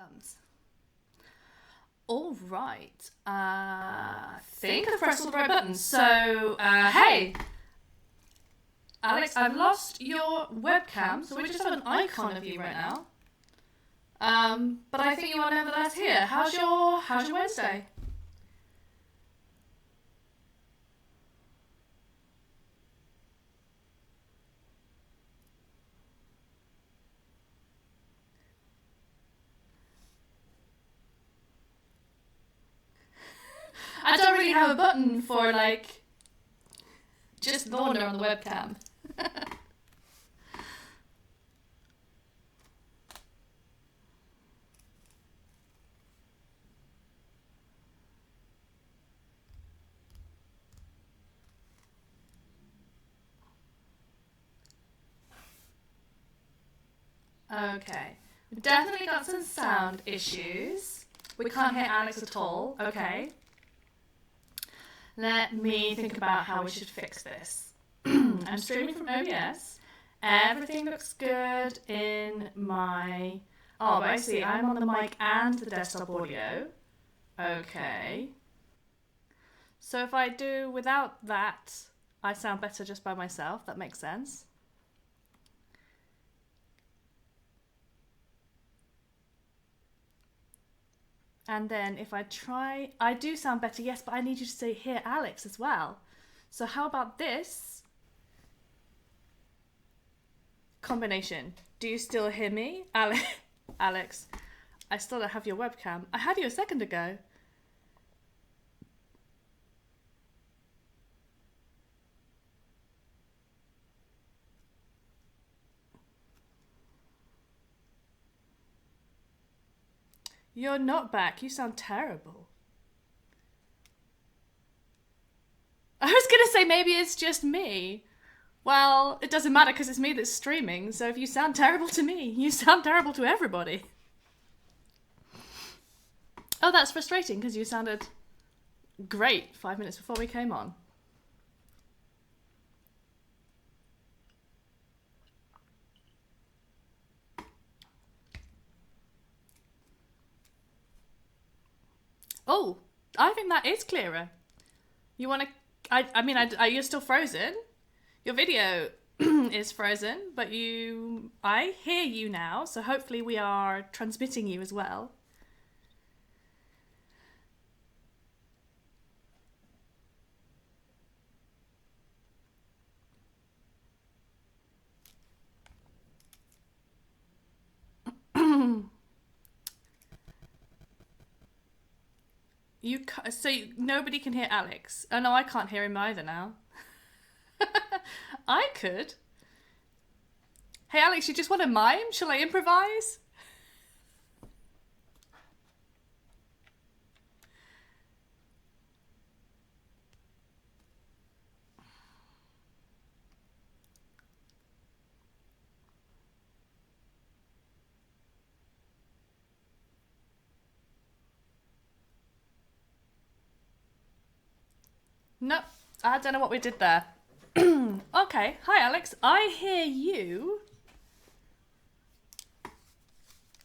comes. All right. Think I've pressed all the right buttons. So, hey, Alex, I've lost your webcam, so we just have an icon of you right now. But I think you are nevertheless here. How's your Wednesday? I don't really have a button for, like, just Lorna on the webcam. Okay. We've definitely got some sound issues. We can't hear Alex at all. Okay. Let me think about how we should fix this. I'm streaming from OBS. Everything looks good in my... Oh, but I see. I'm on the mic and the desktop audio. Okay. So if I do without that, I sound better just by myself. That makes sense. And then if I try, I do sound better, yes, but I need you to hear Alex as well. So how about this combination? Do you still hear me? Alex, I still don't have your webcam. I had you a second ago. You're not back. You sound terrible. I was going to say maybe it's just me. Well, it doesn't matter because it's me that's streaming. So if you sound terrible to me, you sound terrible to everybody. Oh, that's frustrating because you sounded great 5 minutes before we came on. Oh, I think that is clearer. You want to... I mean, you're still frozen. Your video is frozen, but I hear you now, so hopefully we are transmitting you as well. Nobody can hear Alex. Oh no, I can't hear him either now. I could. Hey Alex, you just want to mime? Shall I improvise? Nope, I don't know what we did there. Okay, hi Alex, I hear you,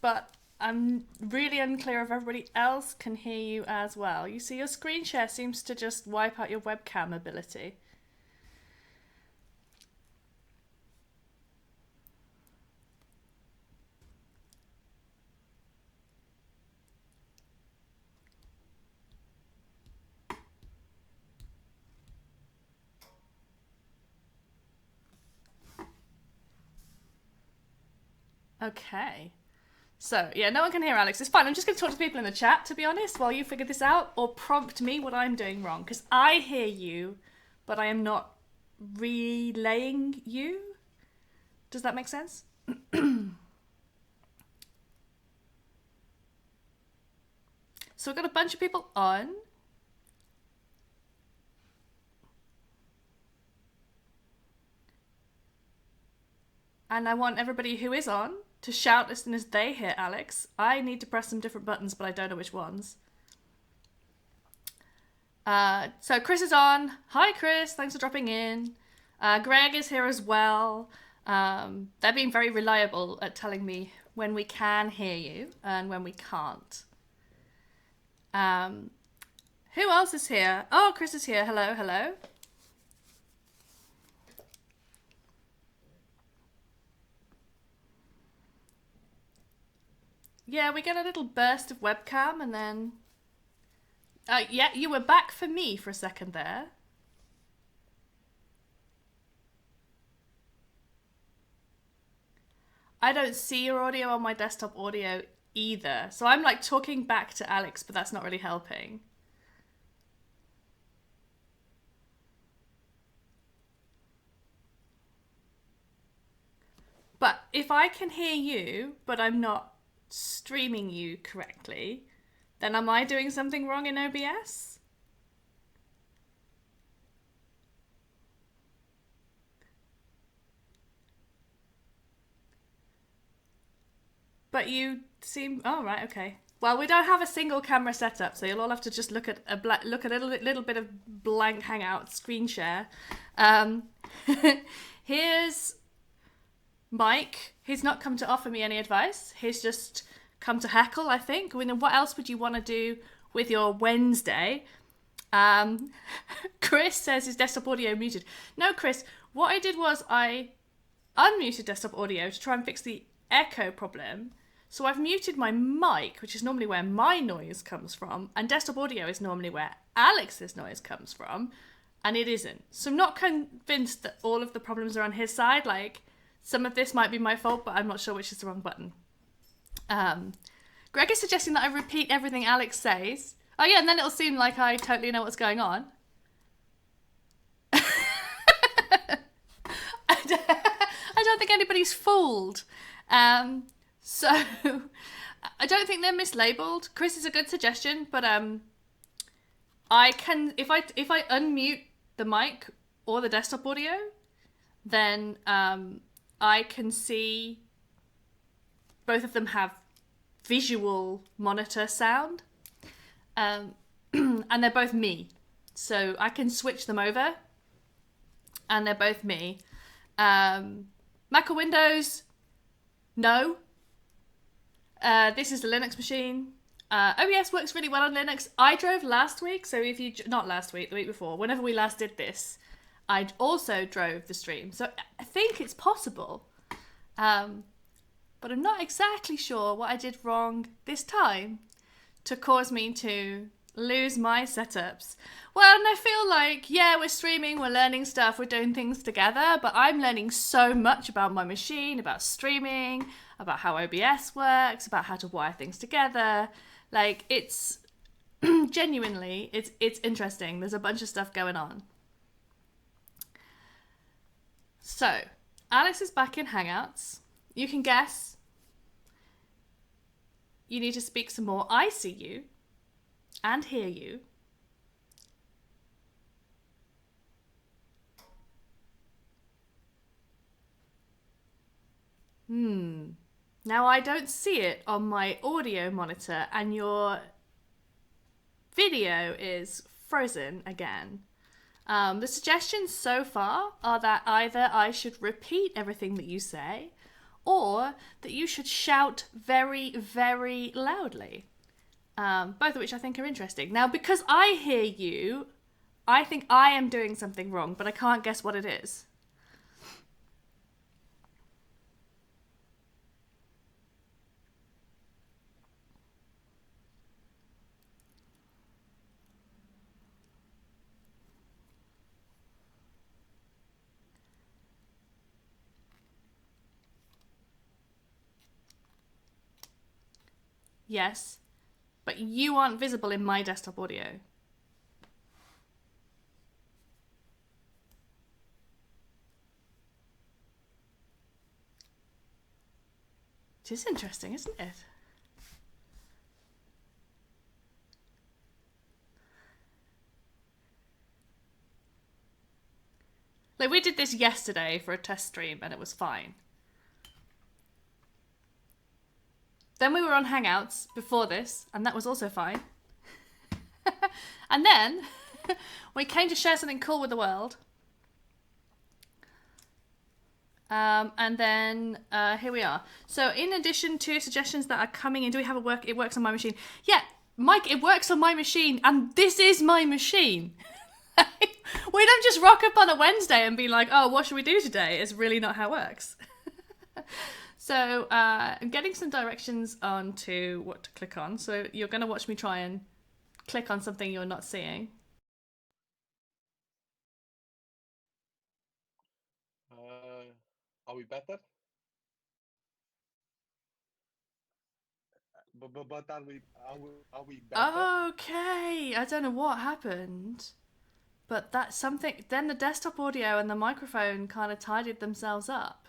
but I'm really unclear if everybody else can hear you as well. You see, your screen share seems to just wipe out your webcam ability. Okay. So, yeah, no one can hear Alex. It's fine. I'm just going to talk to people in the chat, to be honest, while you figure this out, or prompt me what I'm doing wrong. Because I hear you, but I am not relaying you. Does that make sense? So we've got a bunch of people on. And I want everybody who is on to shout as soon as they hear Alex. I need to press some different buttons, but I don't know which ones. So Chris is on. Hi, Chris. Thanks for dropping in. Greg is here as well. They're being very reliable at telling me when we can hear you and when we can't. Who else is here? Oh, Chris is here. Hello, hello. Yeah, we get a little burst of webcam and then... yeah, you were back for me for a second there. I don't see your audio on my desktop audio either. So I'm like talking back to Alex, but that's not really helping. But if I can hear you, but I'm not streaming you correctly, then am I doing something wrong in OBS? But you seem... Oh, right, okay. Well, we don't have a single camera setup, so you'll all have to just look at a little bit of blank Hangout screen share. Here's Mike. He's not come to offer me any advice. He's just come to heckle, I think. I mean, what else would you want to do with your Wednesday? Chris says his desktop audio muted. No, Chris, what I did was I unmuted desktop audio to try and fix the echo problem. So I've muted my mic, which is normally where my noise comes from, and desktop audio is normally where Alex's noise comes from, and it isn't. So I'm not convinced that all of the problems are on his side. Like, some of this might be my fault, but I'm not sure which is the wrong button. Greg is suggesting that I repeat everything Alex says. Oh yeah, and then it'll seem like I totally know what's going on. I don't think anybody's fooled. So I don't think they're mislabeled. Chris is a good suggestion, but I can if I unmute the mic or the desktop audio, then I can see both of them have visual monitor sound, and they're both me. So I can switch them over, and they're both me. Mac or Windows? No. This is the Linux machine. OBS works really well on Linux. I drove last week, so if you... Not last week, the week before. Whenever we last did this, I also drove the stream. So I think it's possible. But I'm not exactly sure what I did wrong this time to cause me to lose my setups. Well, and I feel like, yeah, we're streaming, we're learning stuff, we're doing things together, but I'm learning so much about my machine, about streaming, about how OBS works, about how to wire things together. Like, it's genuinely, it's interesting. There's a bunch of stuff going on. So, Alex is back in Hangouts. You can guess. You need to speak some more. I see you and hear you. Now I don't see it on my audio monitor, and your video is frozen again. The suggestions so far are that either I should repeat everything that you say, or that you should shout very, very loudly. Both of which I think are interesting. Now, because I hear you, I think I am doing something wrong, but I can't guess what it is. Yes, but you aren't visible in my desktop audio. It is interesting, isn't it? Like, we did this yesterday for a test stream and it was fine. Then we were on Hangouts before this, and that was also fine. And then we came to share something cool with the world. And then here we are. So in addition to suggestions that are coming in, do we have it works on my machine? Yeah, Mike, it works on my machine, and this is my machine. We don't just rock up on a Wednesday and be like, oh, what should we do today? It's really not how it works. So I'm getting some directions on to what to click on. So you're going to watch me try and click on something you're not seeing. Are we better? But are we better? Okay, I don't know what happened, but that's something. Then the desktop audio and the microphone kind of tidied themselves up.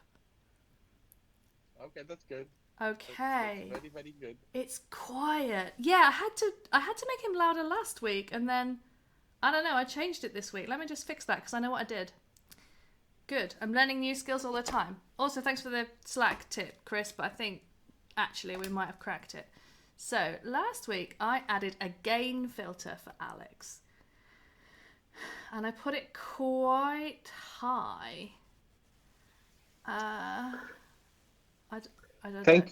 Okay, that's good. That's Okay, very, very good. it's quiet. Yeah, I had to make him louder last week, and then I don't know. I changed it this week. Let me just fix that because I know what I did. Good. I'm learning new skills all the time. Also, thanks for the Slack tip, Chris. But I think actually we might have cracked it. So last week I added a gain filter for Alex, and I put it quite high. I don't. Thank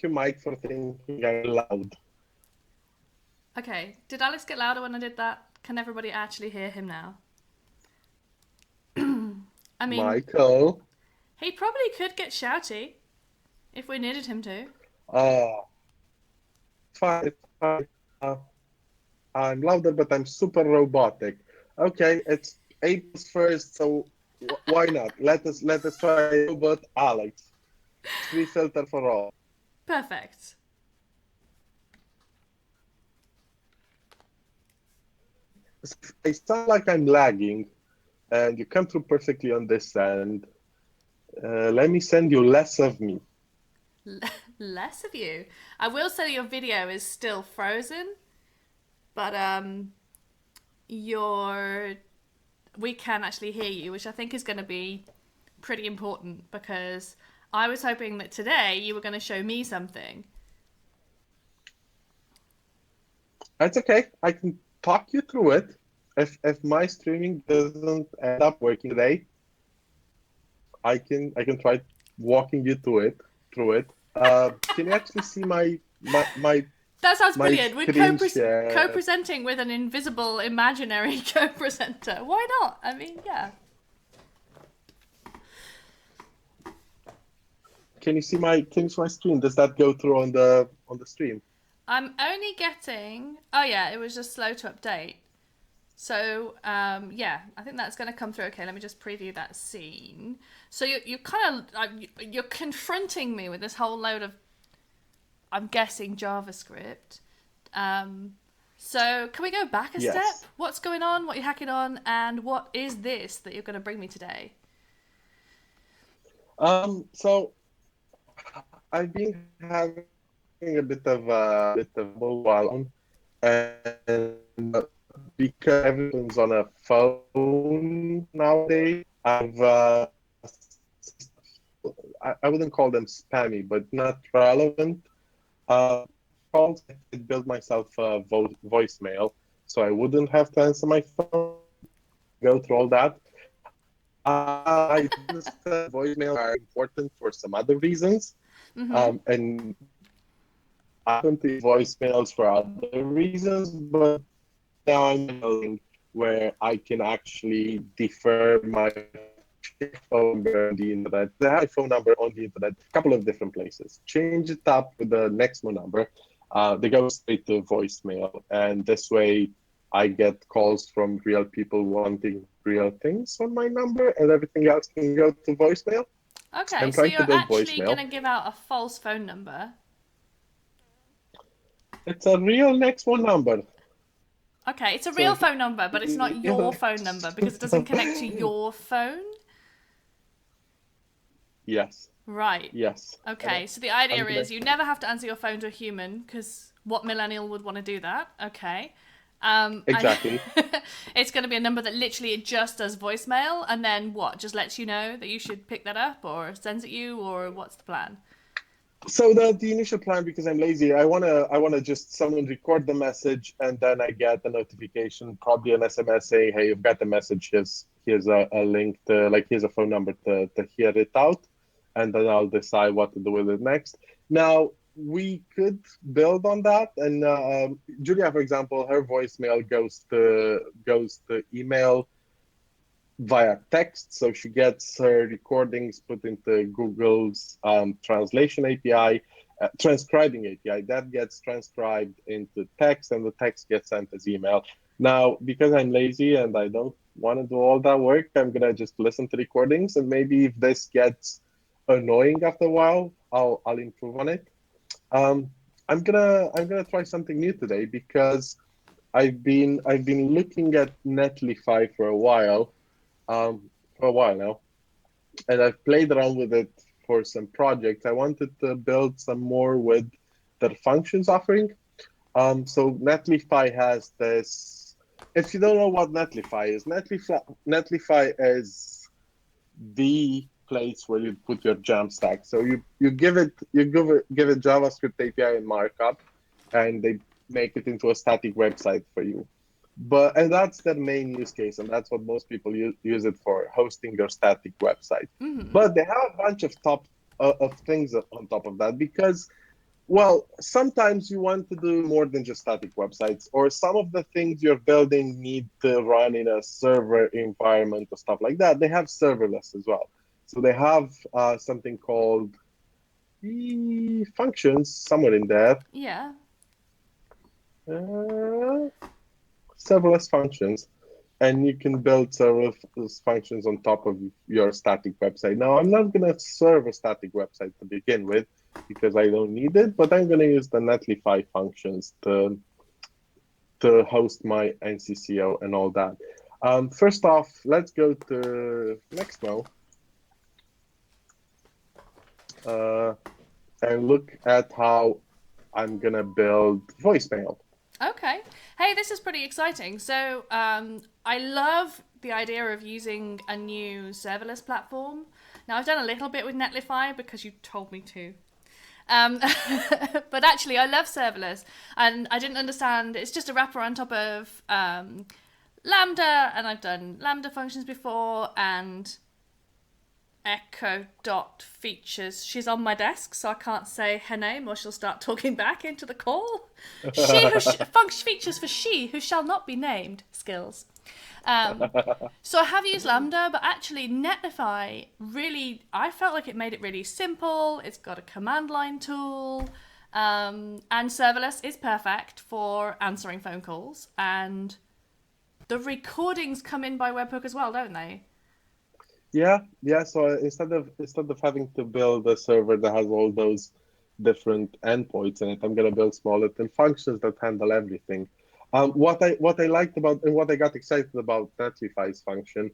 you, Mike, for thinking out loud. Okay. Did Alex get louder when I did that? Can everybody actually hear him now? I mean, Michael. he probably could get shouty if we needed him to. Uh, Fine, it's fine. I'm louder, but I'm super robotic. Okay, it's April's first, so why not? Let us try robot Alex. Free filter for all. Perfect. I sound like I'm lagging, and you come through perfectly on this end. Let me send you less of me. Less of you. I will say your video is still frozen, but your we can actually hear you, which I think is going to be pretty important because I was hoping that today you were going to show me something. That's okay. I can talk you through it. If my streaming doesn't end up working today, I can try walking you through it. Can you actually see my That sounds my brilliant. We're screen share? co-presenting with an invisible imaginary co-presenter. Why not? I mean, yeah. Can you see my screen? Does that go through on the stream? I'm only getting. Oh yeah, it was just slow to update. So yeah, I think that's going to come through. Okay, let me just preview that scene. So you kind of you're confronting me with this whole load of, I'm guessing, JavaScript. So can we go back a step? Yes. What's going on? What are you hacking on? And what is this that you're going to bring me today? So I've been having a bit of mobile and because everything's on a phone nowadays, I wouldn't call them spammy, but not relevant. Calls, I built myself a voicemail, so I wouldn't have to answer my phone, go through all that. I do understand voicemails are important for some other reasons, Mm-hmm. and I don't use voicemails for other reasons, but now I'm building where I can actually defer my phone number on the internet. I have my phone number on the internet, a couple of different places. Change it up with the Nexmo number. They go straight to voicemail, and this way I get calls from real people wanting real things on my number, and everything else can go to voicemail. Okay, I'm so trying to you're build actually going voicemail. to give out a false phone number. It's a real Nexmo number. Okay, it's a real So phone number, but it's not your yeah. phone number because it doesn't connect to your phone. Yes, Right. yes. And Okay, so the idea I'm gonna is you never have to answer your phone to a human because what millennial would want to do that? Okay. exactly. It's going to be a number that literally just does voicemail and then what? Just lets you know that you should pick that up or sends it you or what's the plan? So the initial plan, because I'm lazy, I wanna just someone record the message and then I get a notification, probably an SMS saying, "Hey, you've got the message. here's a link to, like, here's a phone number to hear it out, and then I'll decide what to do with it next. Now, we could build on that, and Julia, for example, her voicemail goes to email via text, so she gets her recordings put into Google's translation API, transcribing API. That gets transcribed into text, and the text gets sent as email. Now, because I'm lazy and I don't want to do all that work, I'm gonna just listen to recordings, and maybe if this gets annoying after a while, I'll improve on it. I'm gonna try something new today because I've been looking at Netlify for a while now, and I've played around with it for some projects. I wanted to build some more with their functions offering. So Netlify has this. If you don't know what Netlify is, Netlify is the place where you put your Jamstack. So you give it JavaScript API and markup, and they make it into a static website for you. And that's the main use case, and that's what most people use it for, hosting your static website. Mm-hmm. But they have a bunch of things on top of that because, well, sometimes you want to do more than just static websites, or some of the things you're building need to run in a server environment or stuff like that. They have serverless as well. So they have something called functions somewhere in there. Yeah. Serverless functions, and you can build serverless functions on top of your static website. Now, I'm not going to serve a static website to begin with because I don't need it, but I'm going to use the Netlify functions to host my NCCO and all that. First off, let's go to Nextmo and look at how I'm going to build voicemail. Okay. Hey, this is pretty exciting. So I love the idea of using a new serverless platform. Now, I've done a little bit with Netlify because you told me to. But actually, I love serverless. And I didn't understand. It's just a wrapper on top of Lambda. And I've done Lambda functions before. And echo.features. She's on my desk, so I can't say her name or she'll start talking back into the call. Features for she who shall not be named skills. So I have used Lambda, but actually Netlify really, I felt like it made it really simple. It's got a command line tool, and serverless is perfect for answering phone calls. And the recordings come in by webhook as well, don't they? Yeah. So instead of having to build a server that has all those different endpoints in it, I'm gonna build small little functions that handle everything. What I liked about and what I got excited about Netlify's function,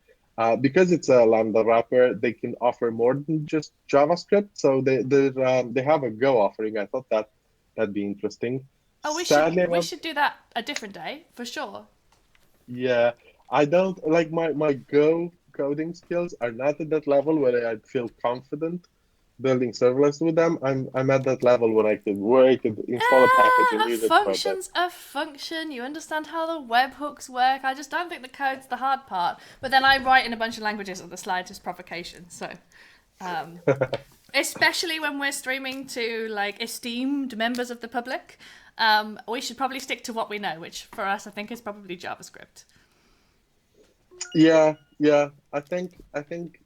because it's a Lambda wrapper, they can offer more than just JavaScript. So they have a Go offering. I thought that'd be interesting. Oh, we should do that a different day for sure. Yeah, I don't like my Go coding skills are not at that level where I feel confident building serverless with them. I'm at that level where I could install a package and use it. Function's a function. You understand how the webhooks work. I just don't think the code's the hard part. But then I write in a bunch of languages at the slightest provocation. So, especially when we're streaming to like esteemed members of the public, we should probably stick to what we know, which for us I think is probably JavaScript. Yeah. I think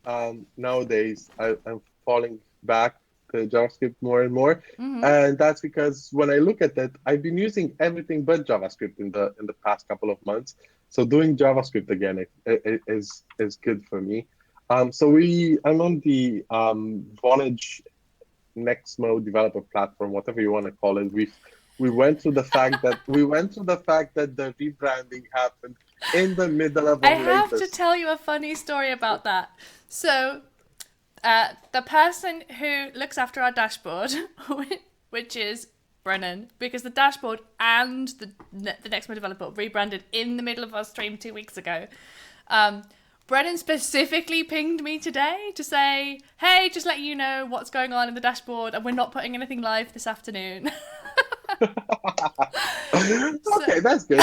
nowadays I'm falling back to JavaScript more and more, and that's because when I look at it, I've been using everything but JavaScript in the past couple of months. So doing JavaScript again is good for me. I'm on the Vonage Nextmo developer platform, whatever you want to call it. We went through the fact that the rebranding happened in the middle of. I have to tell you a funny story about that. So, the person who looks after our dashboard, which is Brennan, because the dashboard and the Nextmo developer rebranded in the middle of our stream 2 weeks ago. Brennan specifically pinged me today to say, hey, just let you know what's going on in the dashboard and we're not putting anything live this afternoon. Okay, that's good.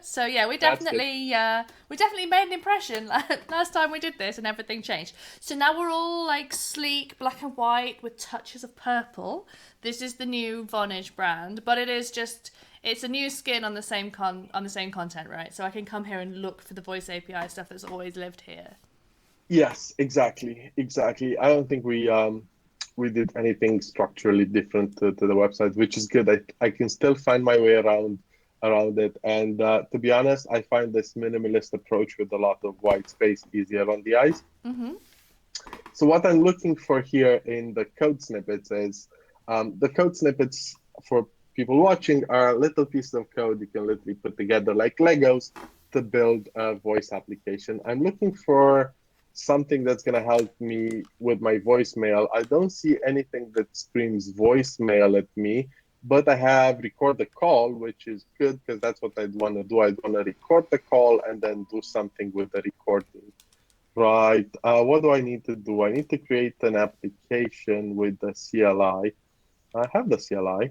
So yeah, That's good. we definitely made an impression last time we did this, and everything changed. So now we're all like sleek, black and white with touches of purple. This is the new Vonage brand, but it's a new skin on the same content, right? So I can come here and look for the voice API stuff that's always lived here. Yes, exactly, exactly. I don't think we did anything structurally different to the website, which is good. I can still find my way around it. And to be honest, I find this minimalist approach with a lot of white space easier on the eyes. Mm-hmm. So what I'm looking for here in the code snippets is the code snippets for people watching are little pieces of code you can literally put together like Legos to build a voice application. I'm looking for something that's going to help me with my voicemail. I don't see anything that screams voicemail at me, but I have record the call, which is good because that's what I'd want to do. I'd want to record the call and then do something with the recording. Right. What do I need to do? I need to create an application with the CLI. I have the CLI.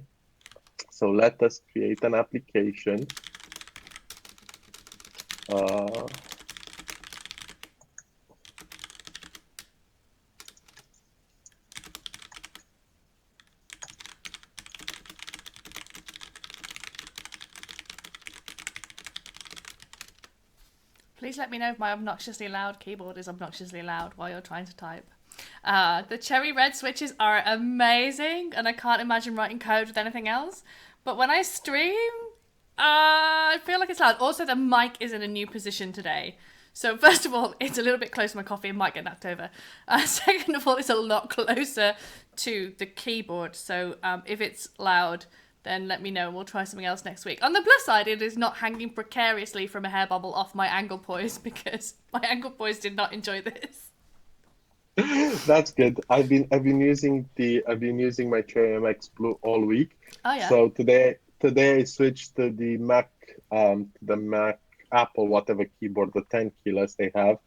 So let us create an application. Uh, Please let me know if my obnoxiously loud keyboard is obnoxiously loud while you're trying to type. The cherry red switches are amazing, and I can't imagine writing code with anything else. But when I stream, I feel like it's loud. Also, the mic is in a new position today. So first of all, it's a little bit close to my coffee and might get knocked over. Second of all, it's a lot closer to the keyboard. So if it's loud, then let me know and we'll try something else next week. On the plus side, it is not hanging precariously from a hair bubble off my angle poise because my angle poise did not enjoy this. that's good. I've been using my Cherry MX Blue all week. Oh yeah. So today I switched to the Mac Apple whatever keyboard, the 10 keyless they have,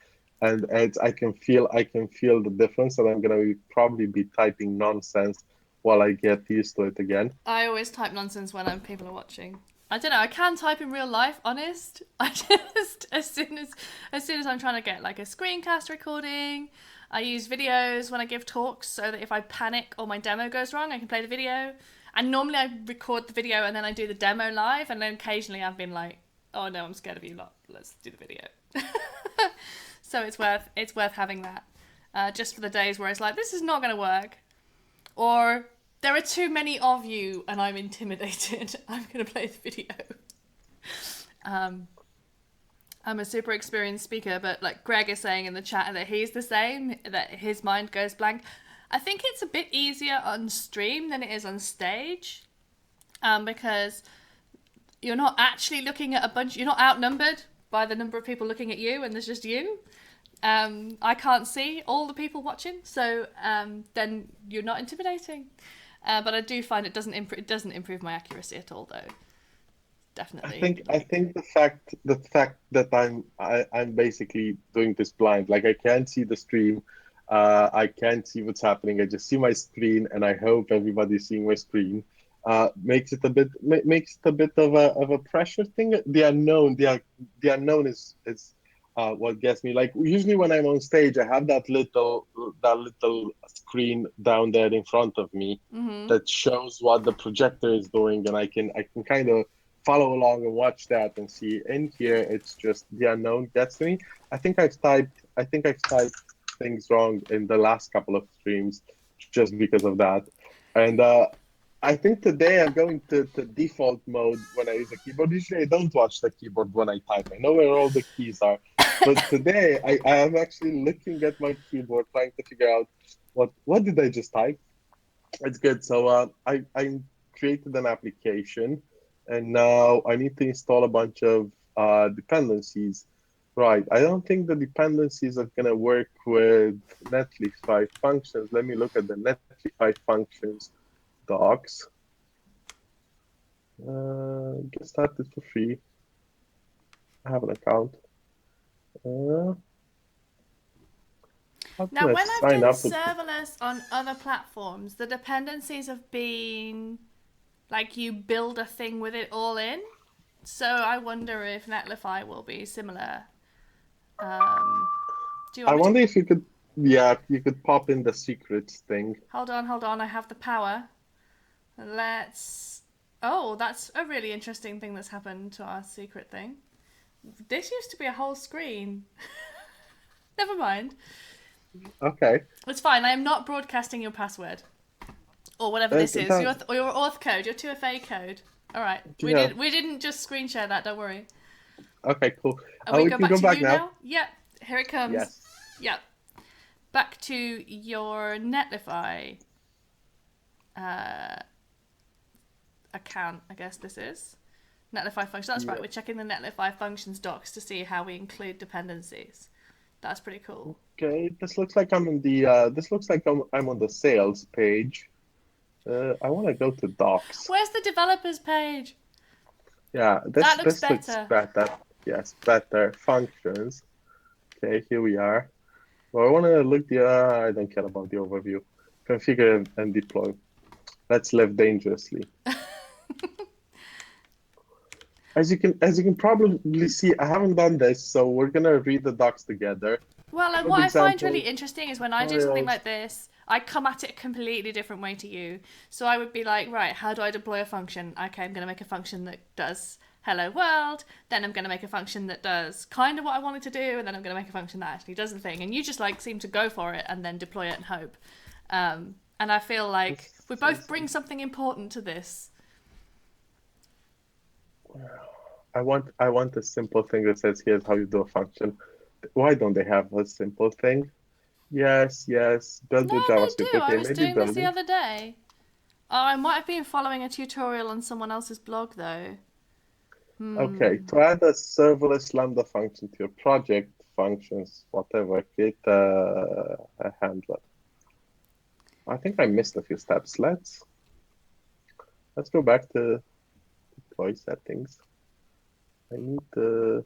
and I can feel the difference, and I'm gonna probably be typing nonsense while I get used to it again. I always type nonsense when people are watching. I don't know. I can type in real life. Honest. I just as soon as I'm trying to get like a screencast recording, I use videos when I give talks so that if I panic or my demo goes wrong, I can play the video. And normally I record the video and then I do the demo live. And then occasionally I've been like, oh no, I'm scared of you lot. Let's do the video. So it's worth having that. Just for the days where it's like, this is not going to work. Or there are too many of you and I'm intimidated. I'm going to play the video. I'm a super experienced speaker, but like Greg is saying in the chat that he's the same, that his mind goes blank. I think it's a bit easier on stream than it is on stage, because you're not actually looking at you're not outnumbered by the number of people looking at you and there's just you. I can't see all the people watching, so then you're not intimidating. But I do find it doesn't improve my accuracy at all, though. Definitely. I think the fact that I'm basically doing this blind, like I can't see the stream, I can't see what's happening. I just see my screen, and I hope everybody's seeing my screen. Makes it a bit of a pressure thing. The unknown is what gets me. Like usually when I'm on stage, I have that little screen down there in front of me Mm-hmm. that shows what the projector is doing, and I can kind of follow along and watch that and see. In here, it's just the unknown gets me. I think I've typed things wrong in the last couple of streams just because of that, and I think today I'm going to default mode when I use a keyboard. Usually I don't watch the keyboard when I type. I know where all the keys are. But today I am actually looking at my keyboard trying to figure out what did I just type. It's good. So I created an application and now I need to install a bunch of dependencies. Right. I don't think the dependencies are gonna work with Netlify functions. Let me look at the Netlify functions docs. Get started for free. I have an account. Uh, how Now, can I when I've sign done up with? serverless on other platforms, the dependencies have been like you build a thing with it all in. So I wonder if Netlify will be similar. Do you I want me wonder to... if you could, yeah, you could pop in the secrets thing. Hold on. I have the power. Let's... Oh, that's a really interesting thing that's happened to our secret thing. This used to be a whole screen. Never mind. Okay. It's fine. I am not broadcasting your password. Or whatever this is. Your auth code, your 2FA code. Alright. Yeah. We didn't just screen share that, don't worry. Okay, cool. And we We go can back go to back you now? Yep. Here it comes. Yes. Yep. Back to your Netlify account, I guess this is. Netlify function. That's right. We're checking the Netlify functions docs to see how we include dependencies. That's pretty cool. Okay, this looks like I'm in the. This looks like I'm on the sales page. I want to go to docs. Where's the developers page? Yeah, That looks this looks better. better. Yes, better functions. Okay, here we are. Well, I want to look the. I don't care about the overview. Configure and deploy. Let's live dangerously. As you can probably see, I haven't done this, so we're gonna read the docs together. Well, and Good what I find example. really interesting is when I do something like this, I come at it a completely different way to you. So I would be like, right, how do I deploy a function? Okay, I'm going to make a function that does hello world, then I'm going to make a function that does kind of what I wanted to do, and then I'm going to make a function that actually does the thing. And you just like seem to go for it and then deploy it and hope. And I feel like we both bring something important to this. I want a simple thing that says here's how you do a function. Why don't they have a simple thing? Yes, build your JavaScript. They do. Okay, I was maybe doing this building. the other day. Oh, I might have been following a tutorial on someone else's blog though. Okay, to add a serverless Lambda function to your project functions, whatever, create a handler. I think I missed a few steps. Let's go back to deploy settings. I need to.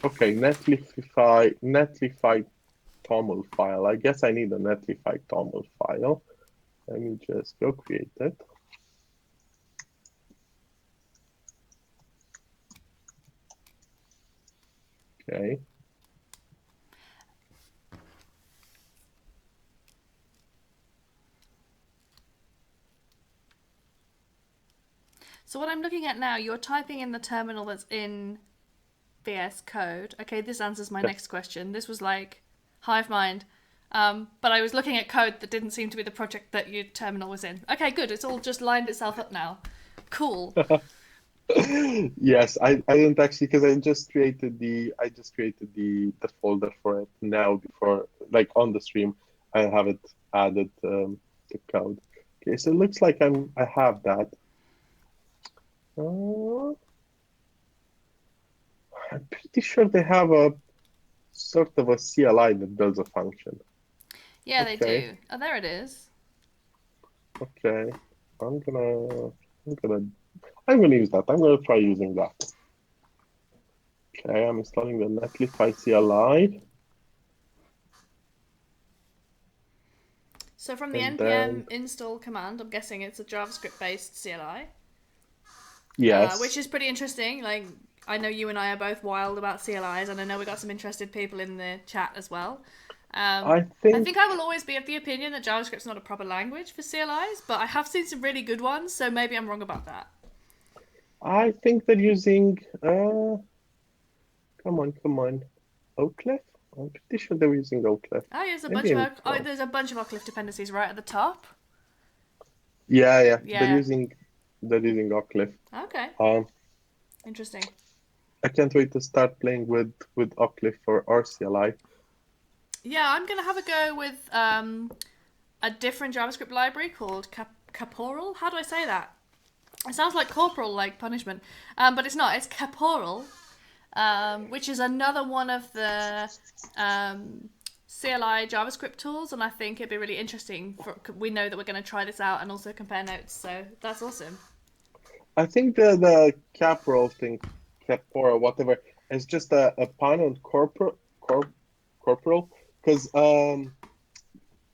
Okay, Netlify toml file. I guess I need a Netlify toml file. Let me just go create it. Okay. So what I'm looking at now, you're typing in the terminal that's in VS Code. Okay, this answers my next question. This was like hive mind. But I was looking at code that didn't seem to be the project that your terminal was in. Okay, good. It's all just lined itself up now. Cool. Yes, I didn't actually because I just created the folder for it now before like on the stream I have it added the code. Okay, so it looks like I have that. I'm pretty sure they have a sort of a CLI that builds a function. Yeah, they do. Oh, there it is. Okay, I'm gonna use that. I'm gonna try using that. Okay, I'm installing the Netlify CLI. So from the npm install command, I'm guessing it's a JavaScript-based CLI. Yes. Which is pretty interesting. Like, I know you and I are both wild about CLIs, and I know we got some interested people in the chat as well. I think I will always be of the opinion that JavaScript's not a proper language for CLIs, but I have seen some really good ones, so maybe I'm wrong about that. I think they're using come on, Oakcliff. I'm pretty sure they're using Oakcliff. Oh, yeah, there's a bunch of Oakcliff dependencies right at the top. Yeah. They're using Oakcliff. Okay. Interesting. I can't wait to start playing with Oakcliff for our CLI. Yeah, I'm gonna have a go with a different JavaScript library called Caporal. How do I say that? It sounds like corporal, like punishment, but it's not. It's Caporal, which is another one of the CLI JavaScript tools, and I think it'd be really interesting. We know that we're going to try this out and also compare notes, so that's awesome. I think the Caporal thing, Caporal, whatever, is just a pun on corporate corporal, because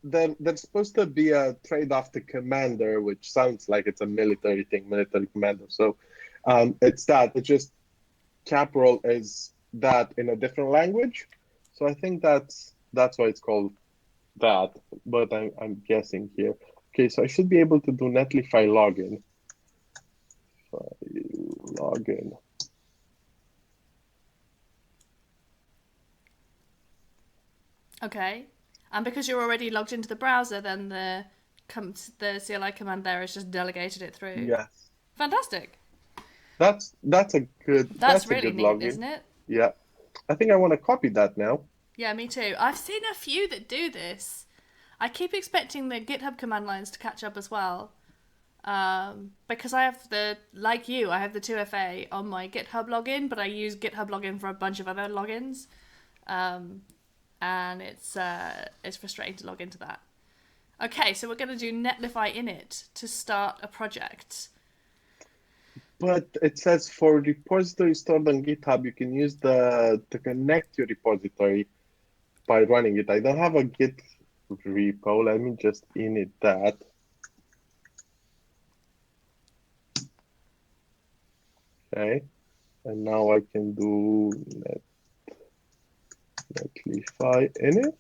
there's supposed to be a trade-off to commander, which sounds like it's a military thing, military commander. So it's that. It's just caporal is that in a different language. So I think that's why it's called that. But I'm guessing here. Okay, so I should be able to do netlify login. Login. Okay. And because you're already logged into the browser, then the CLI command there has just delegated it through. Yes. Fantastic. That's a good That's a really good neat, login. isn't it? Yeah. I think I want to copy that now. Yeah, me too. I've seen a few that do this. I keep expecting the GitHub command lines to catch up as well. Because I have like you, I have the 2FA on my GitHub login, but I use GitHub login for a bunch of other logins. And it's frustrating to log into that. Okay, so we're going to do netlify init to start a project. But it says for repository stored on GitHub, you can use to connect your repository by running it. I don't have a Git repo. Let me just init that. Okay, and now I can do netlify init.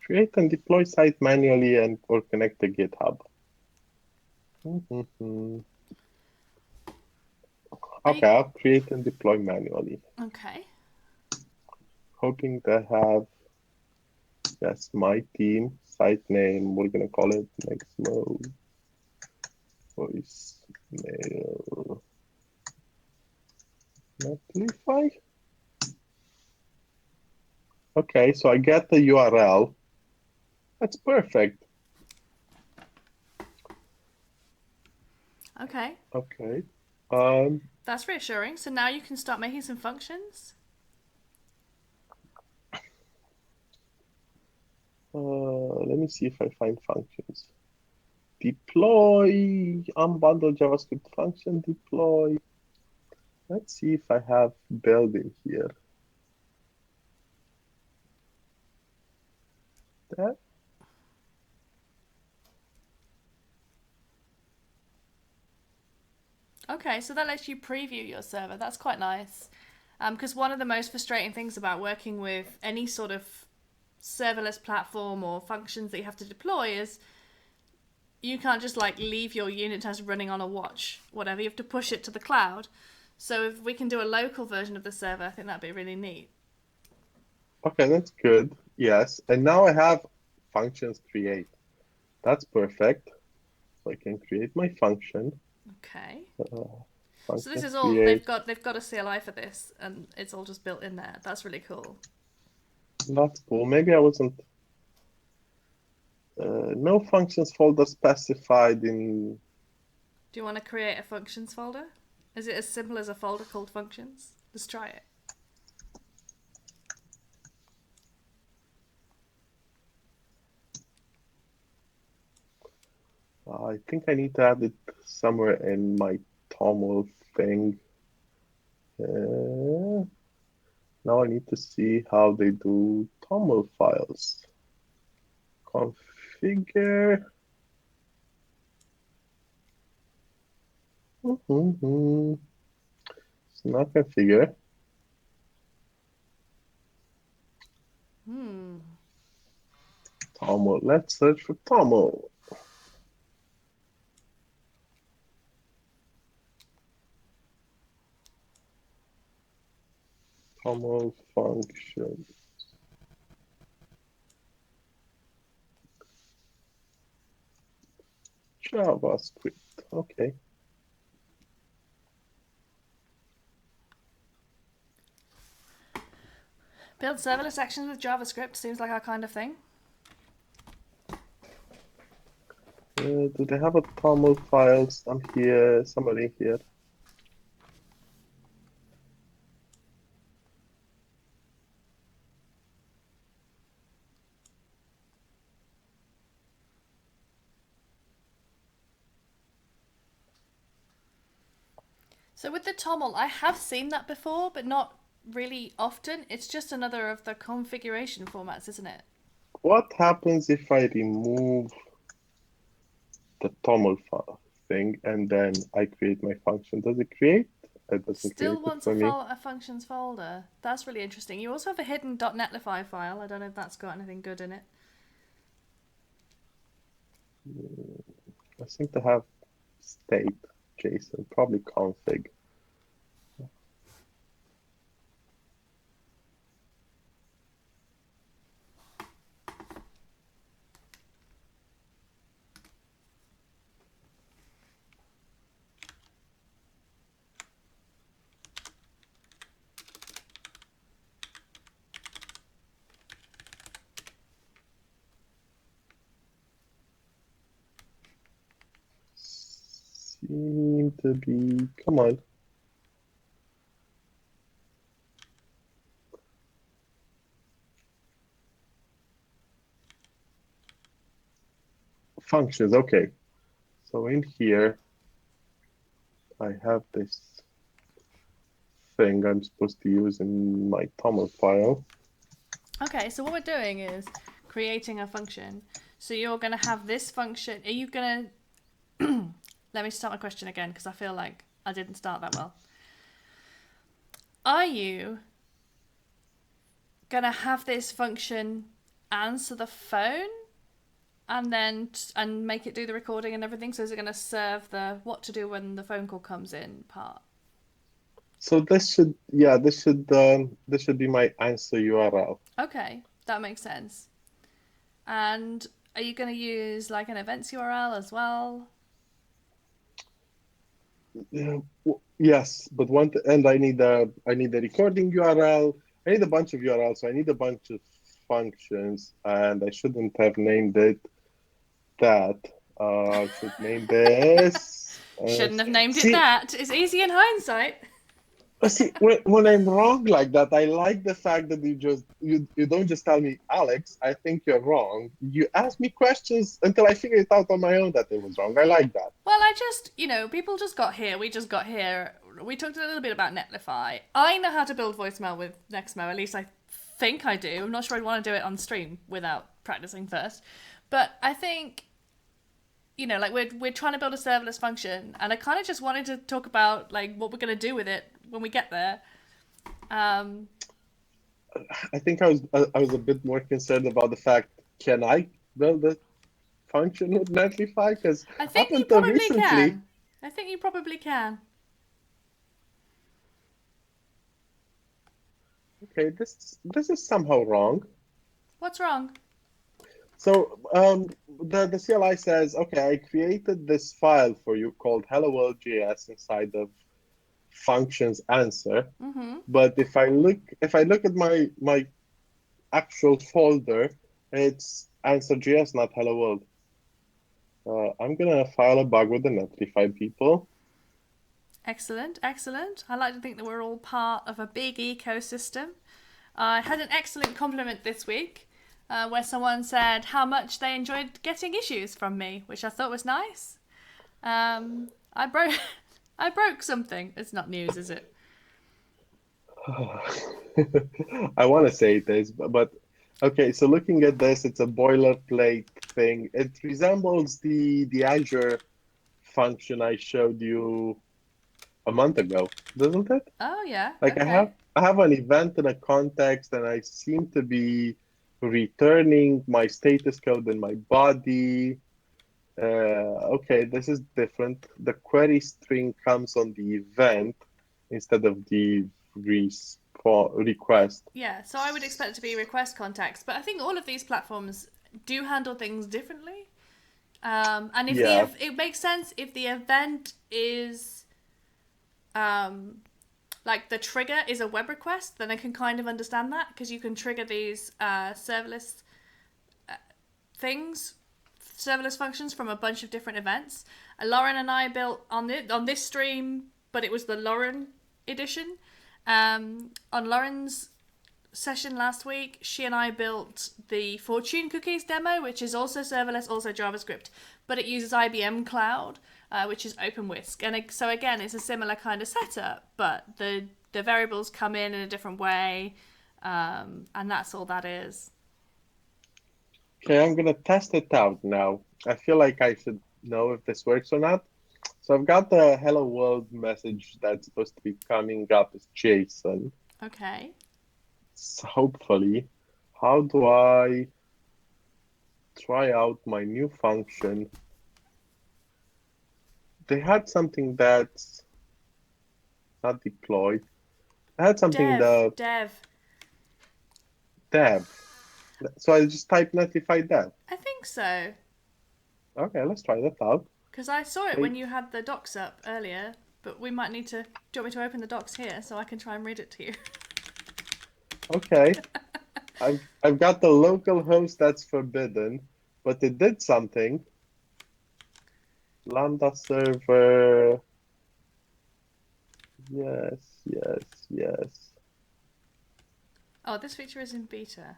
Create and deploy site manually and or connect to GitHub. Okay, I'll create and deploy manually. Okay. Hoping to have, yes, my team, site name, we're gonna call it Nextmo voicemail netlify. Okay, so I get the URL. That's perfect. Okay. Okay. That's reassuring. So now you can start making some functions. Let me see if I find functions. Deploy, unbundle JavaScript function, deploy. Let's see if I have build in here. That. Okay, so that lets you preview your server. That's quite nice. Because one of the most frustrating things about working with any sort of serverless platform or functions that you have to deploy is you can't just like leave your unit test running on a watch, whatever. You have to push it to the cloud. So if we can do a local version of the server, I think that'd be really neat. Okay, that's good. Yes, and now I have functions create. That's perfect. So I can create my function. Okay. So this Function is all create. they've got a CLI for this, and it's all just built in there. That's really cool. That's cool. Maybe I wasn't. No functions folder specified in. Do you want to create a functions folder? Is it as simple as a folder called functions? Let's try it. I think I need to add it somewhere in my TOML thing. Now I need to see how they do TOML files. Configure. It's not configure. TOML. Let's search for TOML. TOML function. JavaScript. Okay. Build serverless actions with JavaScript seems like our kind of thing. Do they have a TOML file? Some here, somebody here. So with the toml, I have seen that before, but not really often. It's just another of the configuration formats, isn't it? What happens if I remove the toml thing and then I create my function? Does it create? It doesn't create Still it wants for me. a functions folder. That's really interesting. You also have a hidden .netlify file. I don't know if that's got anything good in it. I seem to have state JSON, probably config. Seem to be, come on. Functions, okay. So in here, I have this thing I'm supposed to use in my toml file. Okay, so what we're doing is creating a function. So you're going to have this function. Are you going to... Let me start my question again because I feel like I didn't start that well. Are you going to have this function answer the phone and then and make it do the recording and everything? So is it going to serve the what to do when the phone call comes in part? So this should, yeah, this should be my answer URL. Okay, that makes sense. And are you going to use like an events URL as well? Yes, but and I need a recording URL. I need a bunch of URLs. So I need a bunch of functions, and I shouldn't have named it that. I should name this. Shouldn't have named it See, that. It's easy in hindsight. see, when I'm wrong like that, I like the fact that you don't just tell me, Alex, I think you're wrong. You ask me questions until I figure it out on my own that it was wrong. I like that. Well, I just, people just got here. We just got here. We talked a little bit about Netlify. I know how to build voicemail with Nextmo. At least I think I do. I'm not sure I'd want to do it on stream without practicing first. But I think, like we're trying to build a serverless function, and I kind of just wanted to talk about like what we're going to do with it when we get there. I think I was a bit more concerned about the fact, can I build a function with Netlify? Because I up think you until probably recently, can. I think you probably can. okay, this is somehow wrong. What's wrong? So the CLI says, okay, I created this file for you called hello world.js inside of functions answer. Mm-hmm. But if I look at my actual folder, it's answer.js, not hello world. I'm gonna file a bug with the Netlify people. Excellent, excellent. I like to think that we're all part of a big ecosystem. I had an excellent compliment this week where someone said how much they enjoyed getting issues from me, which I thought was nice. I broke I broke something. It's not news, is it? I want to say this, but okay. So looking at this, it's a boilerplate thing. It resembles the Azure function I showed you a month ago, doesn't it? Oh yeah, Like okay. I have an event in a context, and I seem to be returning my status code in my body. Okay, this is different. The query string comes on the event instead of the request. Yeah, so I would expect it to be request context, but I think all of these platforms do handle things differently. And if Yeah, it makes sense if the event is like the trigger is a web request, then I can kind of understand that because you can trigger these serverless things, serverless functions from a bunch of different events. Lauren and I built on this stream, but it was the Lauren edition. On Lauren's session last week, she and I built the Fortune Cookies demo, which is also serverless, also JavaScript, but it uses IBM Cloud. which is OpenWhisk. And so again, it's a similar kind of setup, but the variables come in a different way, and that's all that is. Okay, I'm gonna test it out now. I feel like I should know if this works or not. So I've got the hello world message that's supposed to be coming up as JSON. Okay. So hopefully, how do I try out my new function? They had something that's not deployed. They had something Dev. dev. So I just type notify dev. I think so. Okay, let's try that out. Because I saw it Okay. when you had the docs up earlier, but we might need to... Do you want me to open the docs here so I can try and read it to you? Okay. I've got the local host that's forbidden, but it did something. Lambda server. Yes. Oh, this feature is in beta.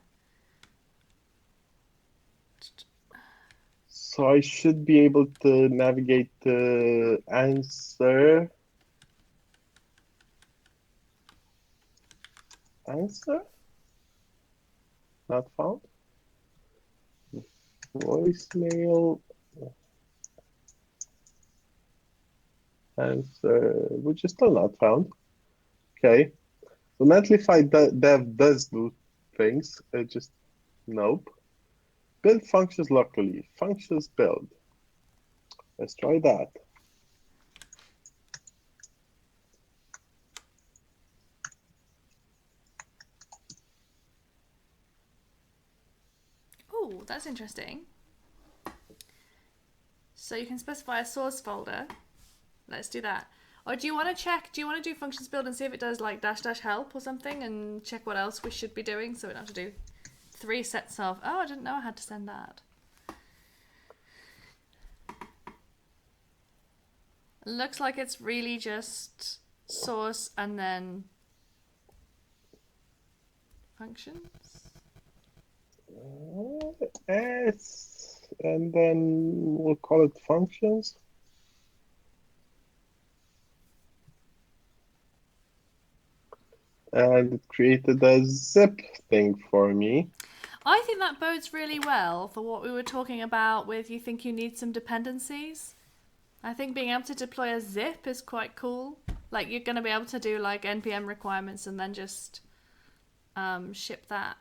So I should be able to navigate the answer. Answer? Not found. Voicemail. Answer, which is still not found. Okay. So Netlify dev does do things. It just, nope. Build functions locally. Functions build. Let's try that. Oh, that's interesting. So you can specify a source folder. Let's do that. Or do you want to check, do you want to do functions build and see if it does like -- help or something and check what else we should be doing so we don't have to do 3 sets of... Oh, I didn't know I had to send that. Looks like it's really just source and then functions. And then we'll call it functions. And it created a zip thing for me. I think that bodes really well for what we were talking about with you think you need some dependencies. I think being able to deploy a zip is quite cool. Like you're going to be able to do like npm requirements and then just ship that.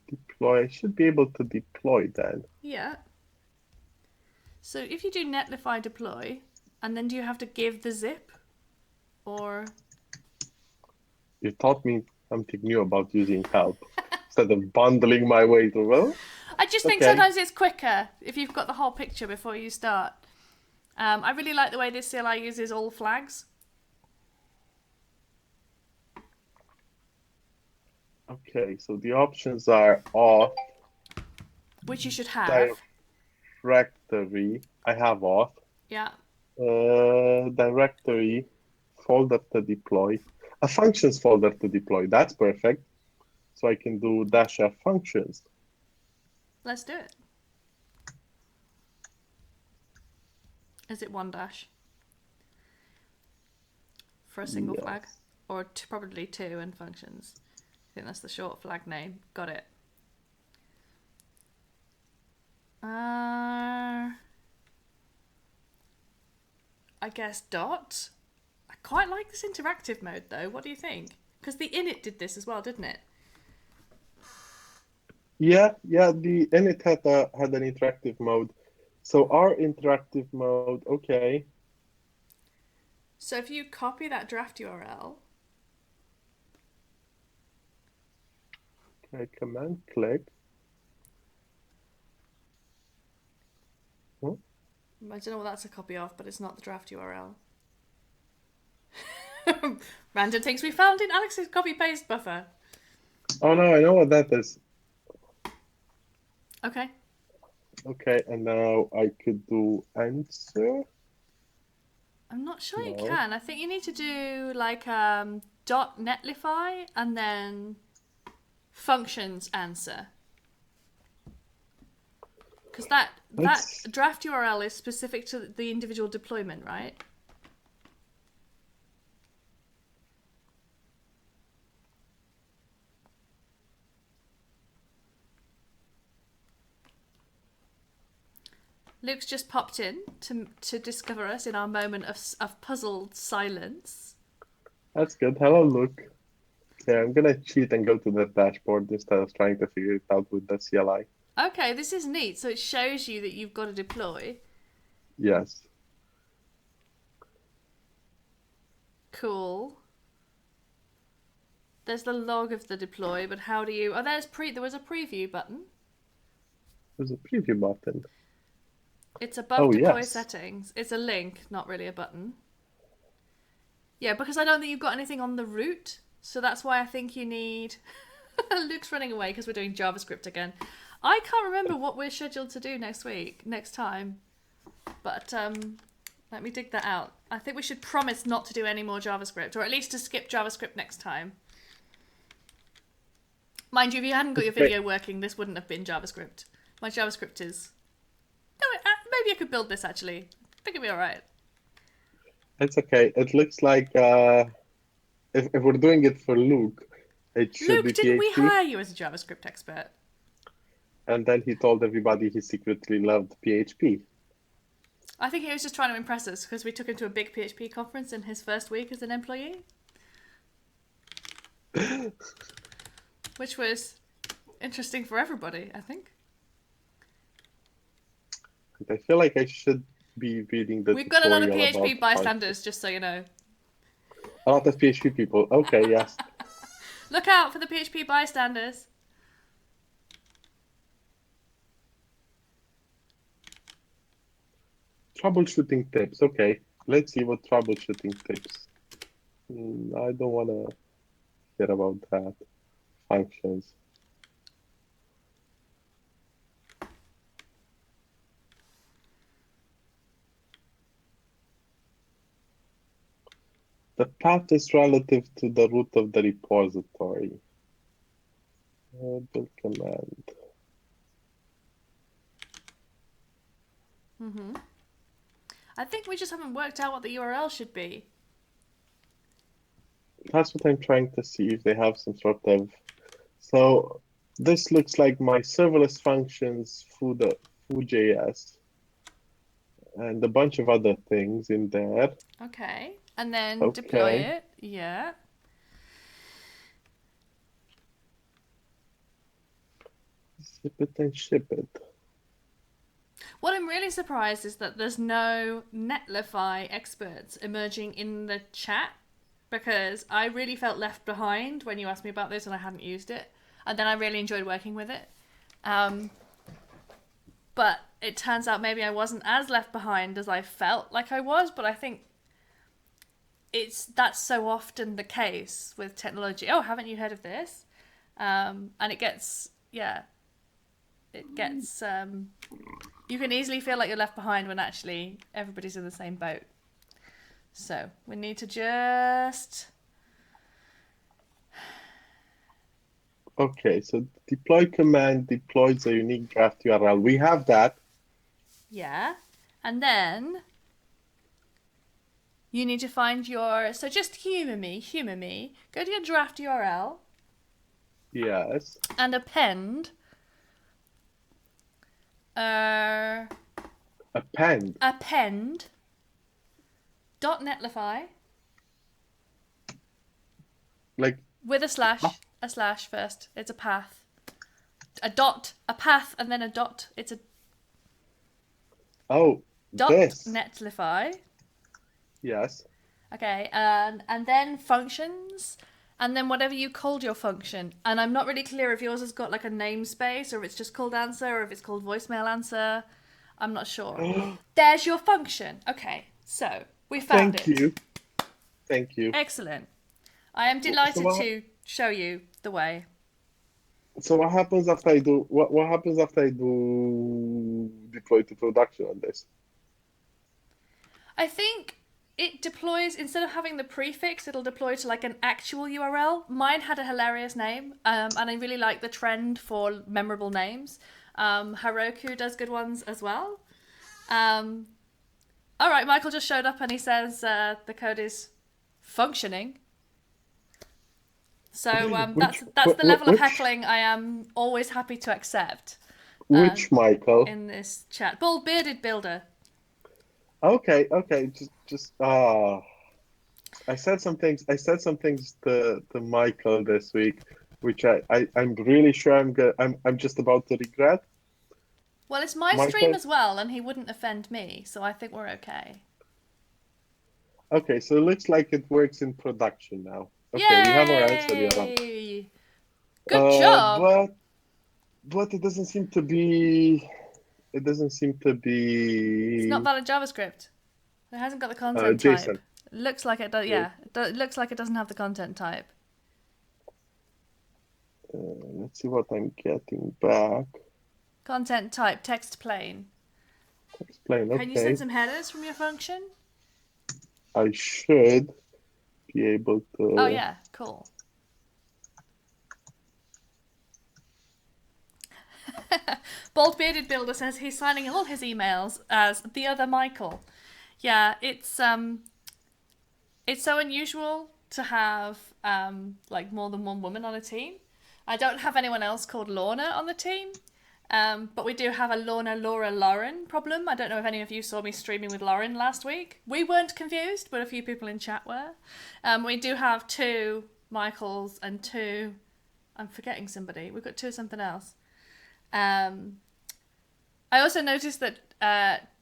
Deploy. I should be able to deploy that. Yeah. So if you do netlify deploy, and then do you have to give the zip? Or... You taught me something new about using help instead of bundling my way through. Well, I just think sometimes it's quicker if you've got the whole picture before you start. I really like the way this CLI uses all flags. Okay, so the options are auth, Which you should have. directory. I have auth. Yeah. Directory, folder to deploy, a functions folder to deploy. That's perfect. So I can do -f functions. Let's do it. Is it 1-? For a single flag? Or probably 2 in functions. I think that's the short flag name. Got it. I guess dot. I quite like this interactive mode though. What do you think? Because the init did this as well, didn't it? Yeah. The init had an interactive mode. So our interactive mode, okay. So if you copy that draft URL. Okay, command click. I don't know what that's a copy of, but it's not the draft URL. Random things we found in Alex's copy paste buffer. Oh no, I know what that is. Okay. Okay, and now I could do answer. I'm not sure you can. I think you need to do like .netlify and then functions answer. Because that Let's- draft URL is specific to the individual deployment, right? Luke's just popped in to discover us in our moment of puzzled silence. That's good. Hello, Luke. Okay, I'm gonna cheat and go to the dashboard instead of trying to figure it out with the CLI. Okay, this is neat. So it shows you that you've got to deploy. Yes. Cool. There's the log of the deploy, but how do you... Oh, there was a preview button. There's a preview button. It's above deploy yes. settings. It's a link, not really a button. Yeah, because I don't think you've got anything on the root, so that's why I think you need... Luke's running away because we're doing JavaScript again. I can't remember what we're scheduled to do next time. But let me dig that out. I think we should promise not to do any more JavaScript, or at least to skip JavaScript next time. Mind you, if you hadn't got your video working, this wouldn't have been JavaScript. My JavaScript is... No, maybe I could build this, actually. I think it'd be all right. It's okay. It looks like if we're doing it for Luke, it should Luke, be didn't we PHP. hire you as a JavaScript expert? And then he told everybody he secretly loved PHP. I think he was just trying to impress us because we took him to a big PHP conference in his first week as an employee. Which was interesting for everybody, I think. I feel like I should be reading the We've got a lot of tutorial PHP about bystanders, just so you know. a lot of PHP people. Okay, yes. Look out for the PHP bystanders. Troubleshooting tips. Okay, let's see what troubleshooting tips. I don't want to hear about that. Functions. The path is relative to the root of the repository. Build command. I think we just haven't worked out what the URL should be. That's what I'm trying to see if they have some sort of. So this looks like my serverless functions, foo.js, and a bunch of other things in there. Okay. And then Okay. deploy it. Yeah. Zip it and ship it. What I'm really surprised is that there's no Netlify experts emerging in the chat, because I really felt left behind when you asked me about this and I hadn't used it. And then I really enjoyed working with it. But it turns out maybe I wasn't as left behind as I felt like I was, but I think that's so often the case with technology. Oh, haven't you heard of this? And it gets, you can easily feel like you're left behind when actually everybody's in the same boat. So we need to just... Okay, so deploy command deploys a unique draft URL. We have that. Yeah. And then you need to find your... So just humor me. Go to your draft URL. Yes. And append... Append .netlify Like with a slash first. It's a path. A path, and then a dot. It's a this. .netlify. Yes. Okay, and then functions, and then whatever you called your function. And I'm not really clear if yours has got like a namespace, or if it's just called answer, or if it's called voicemail answer. I'm not sure. There's your function. Okay, so we found it. Thank you. Excellent. I am delighted to show you the way. So what happens after I do what happens after I do deploy to production on this? I think it deploys, instead of having the prefix, it'll deploy to like an actual URL. Mine had a hilarious name, and I really like the trend for memorable names. Heroku does good ones as well. All right, Michael just showed up and he says the code is functioning. So that's the level of heckling I am always happy to accept. Which Michael? In this chat, bald bearded builder. Okay. Just I said some things to Michael this week, which I'm really sure I'm just about to regret. Well, it's my stream as well, and he wouldn't offend me, so I think we're okay. Okay, so it looks like it works in production now. Okay, Yay! we have our answer. Good job. But it doesn't seem to be. It's not valid JavaScript. It hasn't got the content JSON. type. It looks like it does. Yeah, it looks like it doesn't have the content type. Let's see what I'm getting back. Content type text plain. Text plain. Okay. Can you send some headers from your function? I should be able to. Oh yeah, cool. Bald bearded builder says he's signing all his emails as the other Michael. Yeah, it's so unusual to have like more than one woman on a team. I don't have anyone else called Lorna on the team, but we do have a Lorna, Laura, Lauren problem. I don't know if any of you saw me streaming with Lauren last week. We weren't confused, but a few people in chat were. We do have 2 Michaels and 2. I'm forgetting somebody. We've got 2 something else. I also noticed that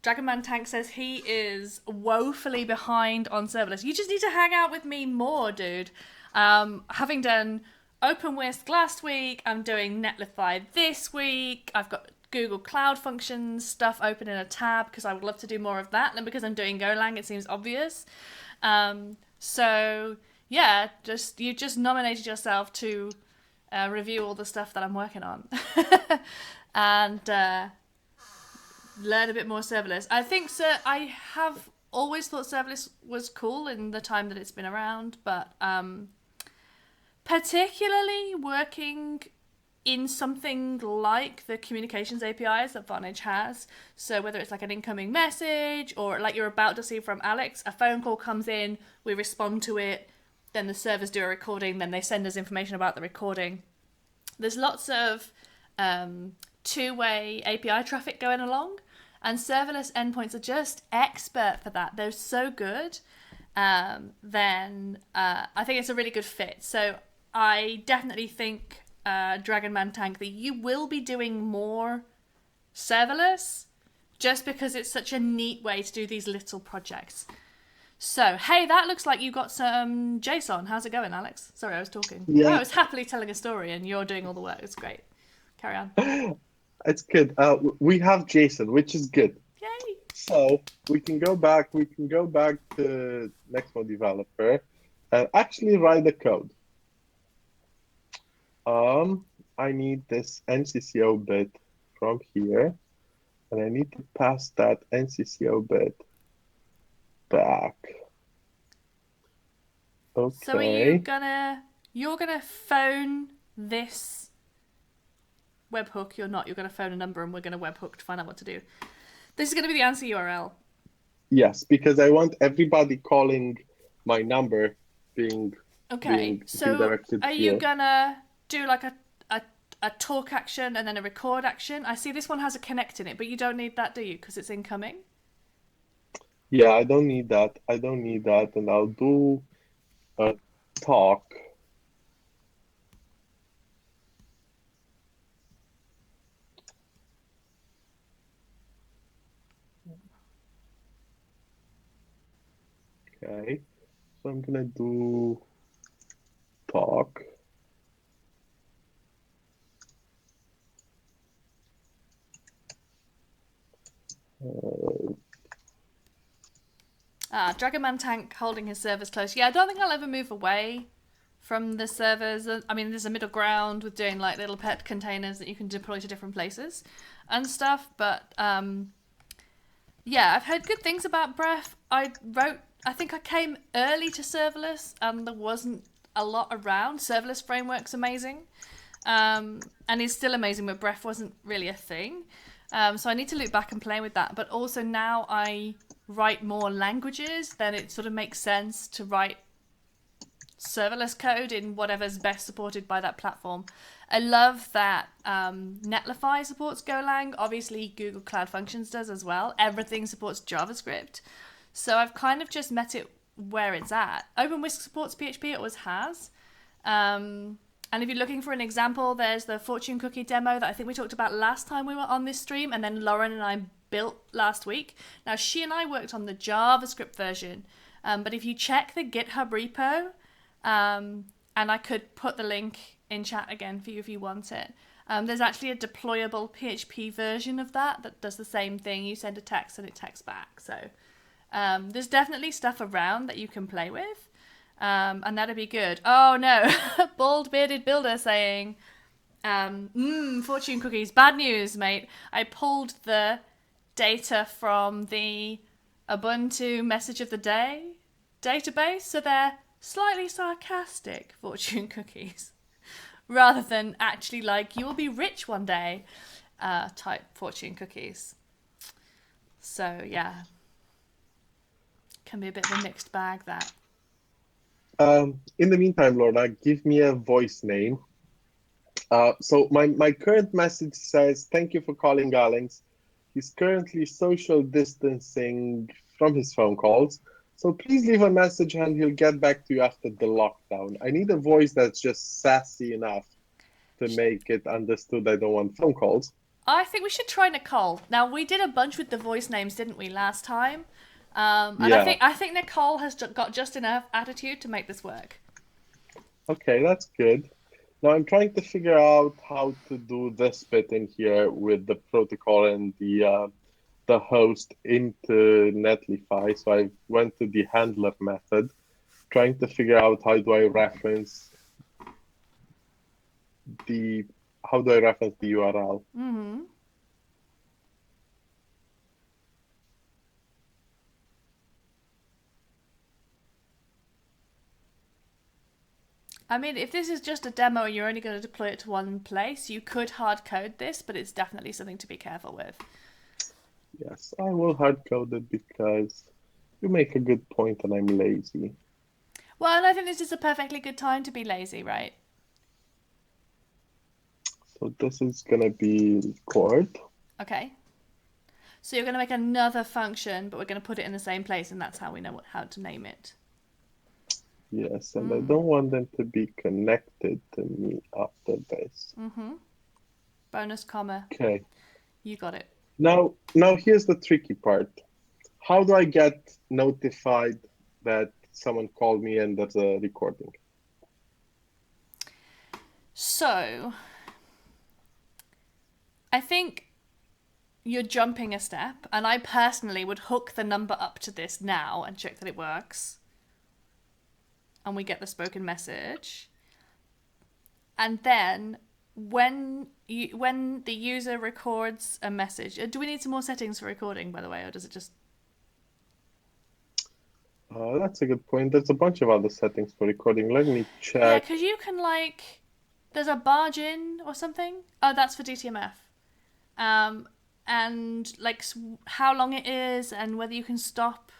Dragonman Tank says he is woefully behind on serverless. You just need to hang out with me more, dude. Having done OpenWhisk last week, I'm doing Netlify this week. I've got Google Cloud Functions stuff open in a tab because I would love to do more of that. And because I'm doing Golang, it seems obvious. So yeah, you just nominated yourself to review all the stuff that I'm working on and learn a bit more serverless. I think I have always thought serverless was cool in the time that it's been around, but particularly working in something like the communications APIs that Vonage has. So whether it's like an incoming message or like you're about to see from Alex, a phone call comes in, we respond to it, then the servers do a recording, then they send us information about the recording. There's lots of two-way API traffic going along, and serverless endpoints are just expert for that. They're so good. Then I think it's a really good fit. So I definitely think, Dragonman Tank, that you will be doing more serverless just because it's such a neat way to do these little projects. So, hey, that looks like you got some JSON. How's it going, Alex? Sorry, I was talking. Yeah. I was happily telling a story and you're doing all the work. It's great. Carry on. It's good. We have JSON, which is good. Yay! So we can go back to Nextmo developer and actually write the code. I need this NCCO bit from here, and I need to pass that NCCO bit back. Okay. So are you're gonna phone this webhook? You're not. You're gonna phone a number, and we're gonna webhook to find out what to do. This is gonna be the answer URL. Yes, because I want everybody calling my number being so directed are here. You gonna do like a talk action and then a record action? I see this one has a connect in it, but you don't need that, do you? Because it's incoming. Yeah, I don't need that. And I'll do a talk. Okay, so I'm gonna do talk. Dragonman Tank holding his servers close. Yeah, I don't think I'll ever move away from the servers. I mean, there's a middle ground with doing like little pet containers that you can deploy to different places and stuff. But yeah, I've heard good things about Bref. I think I came early to serverless and there wasn't a lot around. Serverless framework's amazing. And it's still amazing, but Breath wasn't really a thing. So I need to look back and play with that. But also now I write more languages, then it sort of makes sense to write serverless code in whatever's best supported by that platform. I love that Netlify supports Golang. Obviously, Google Cloud Functions does as well. Everything supports JavaScript. So I've kind of just met it where it's at. OpenWhisk supports PHP, it always has. And if you're looking for an example, there's the Fortune Cookie demo that I think we talked about last time we were on this stream, and then Lauren and I built last week. Now, she and I worked on the JavaScript version, but if you check the GitHub repo, and I could put the link in chat again for you if you want it. There's actually a deployable PHP version of that does the same thing. You send a text and it texts back. So there's definitely stuff around that you can play with. And that'd be good. Oh no, bald bearded builder saying, fortune cookies, bad news, mate. I pulled the data from the Ubuntu message of the day database, so they're slightly sarcastic fortune cookies rather than actually like you will be rich one day type fortune cookies. So yeah, can be a bit of a mixed bag that. In the meantime, Lorna, give me a voice name. So my current message says, thank you for calling Alex. He's currently social distancing from his phone calls. So please leave a message and he'll get back to you after the lockdown. I need a voice that's just sassy enough to make it understood I don't want phone calls. I think we should try Nicole. Now, we did a bunch with the voice names, didn't we, last time? And Yeah. I think Nicole has got just enough attitude to make this work. Okay, that's good. Now I'm trying to figure out how to do this bit in here with the protocol and the host into Netlify. So I went to the handler method, trying to figure out how do I reference the URL. Mm-hmm. I mean, if this is just a demo and you're only going to deploy it to one place, you could hard code this, but it's definitely something to be careful with. Yes, I will hard code it because you make a good point and I'm lazy. Well, and I think this is a perfectly good time to be lazy, right? So this is going to be record. Okay. So you're going to make another function, but we're going to put it in the same place, and that's how we know how to name it. Yes, and I don't want them to be connected to me after this. Mm-hmm. Bonus comma. Okay. You got it. Now here's the tricky part. How do I get notified that someone called me and there's a recording? So, I think you're jumping a step, and I personally would hook the number up to this now and check that it works. And we get the spoken message. And then when the user records a message, do we need some more settings for recording, by the way, or does it just... That's a good point. There's a bunch of other settings for recording. Let me check. Yeah, because you can like... There's a barge in or something. Oh, that's for DTMF. And like how long it is and whether you can stop.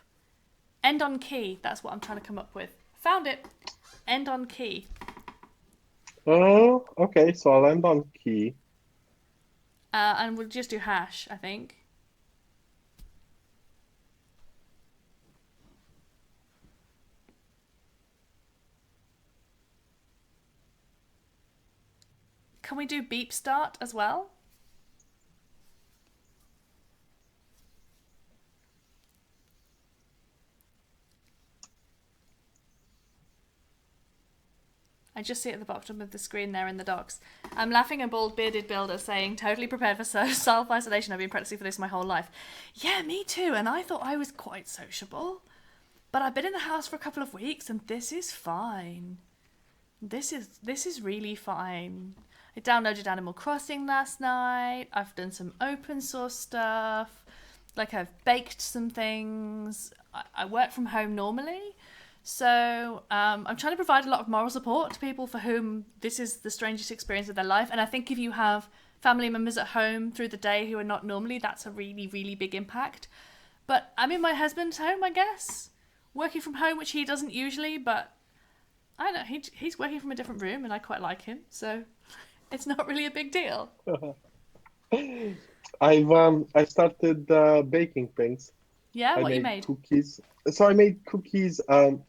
End on key. That's what I'm trying to come up with. Found it. End on key. Oh, okay. So I'll end on key. And we'll just do hash, I think. Can we do beep start as well? I just see it at the bottom of the screen there in the docs. I'm laughing at bald bearded builder saying, totally prepared for self-isolation. I've been practicing for this my whole life. Yeah, me too. And I thought I was quite sociable. But I've been in the house for a couple of weeks and this is fine. This is really fine. I downloaded Animal Crossing last night. I've done some open source stuff. Like I've baked some things. I work from home normally. So I'm trying to provide a lot of moral support to people for whom this is the strangest experience of their life. And I think if you have family members at home through the day who are not normally, that's a really, really big impact. But I'm in my husband's home, I guess, working from home, which he doesn't usually, but I don't know, he's working from a different room and I quite like him. So it's not really a big deal. I started baking things. Yeah, I what you made made? cookies. So I made cookies,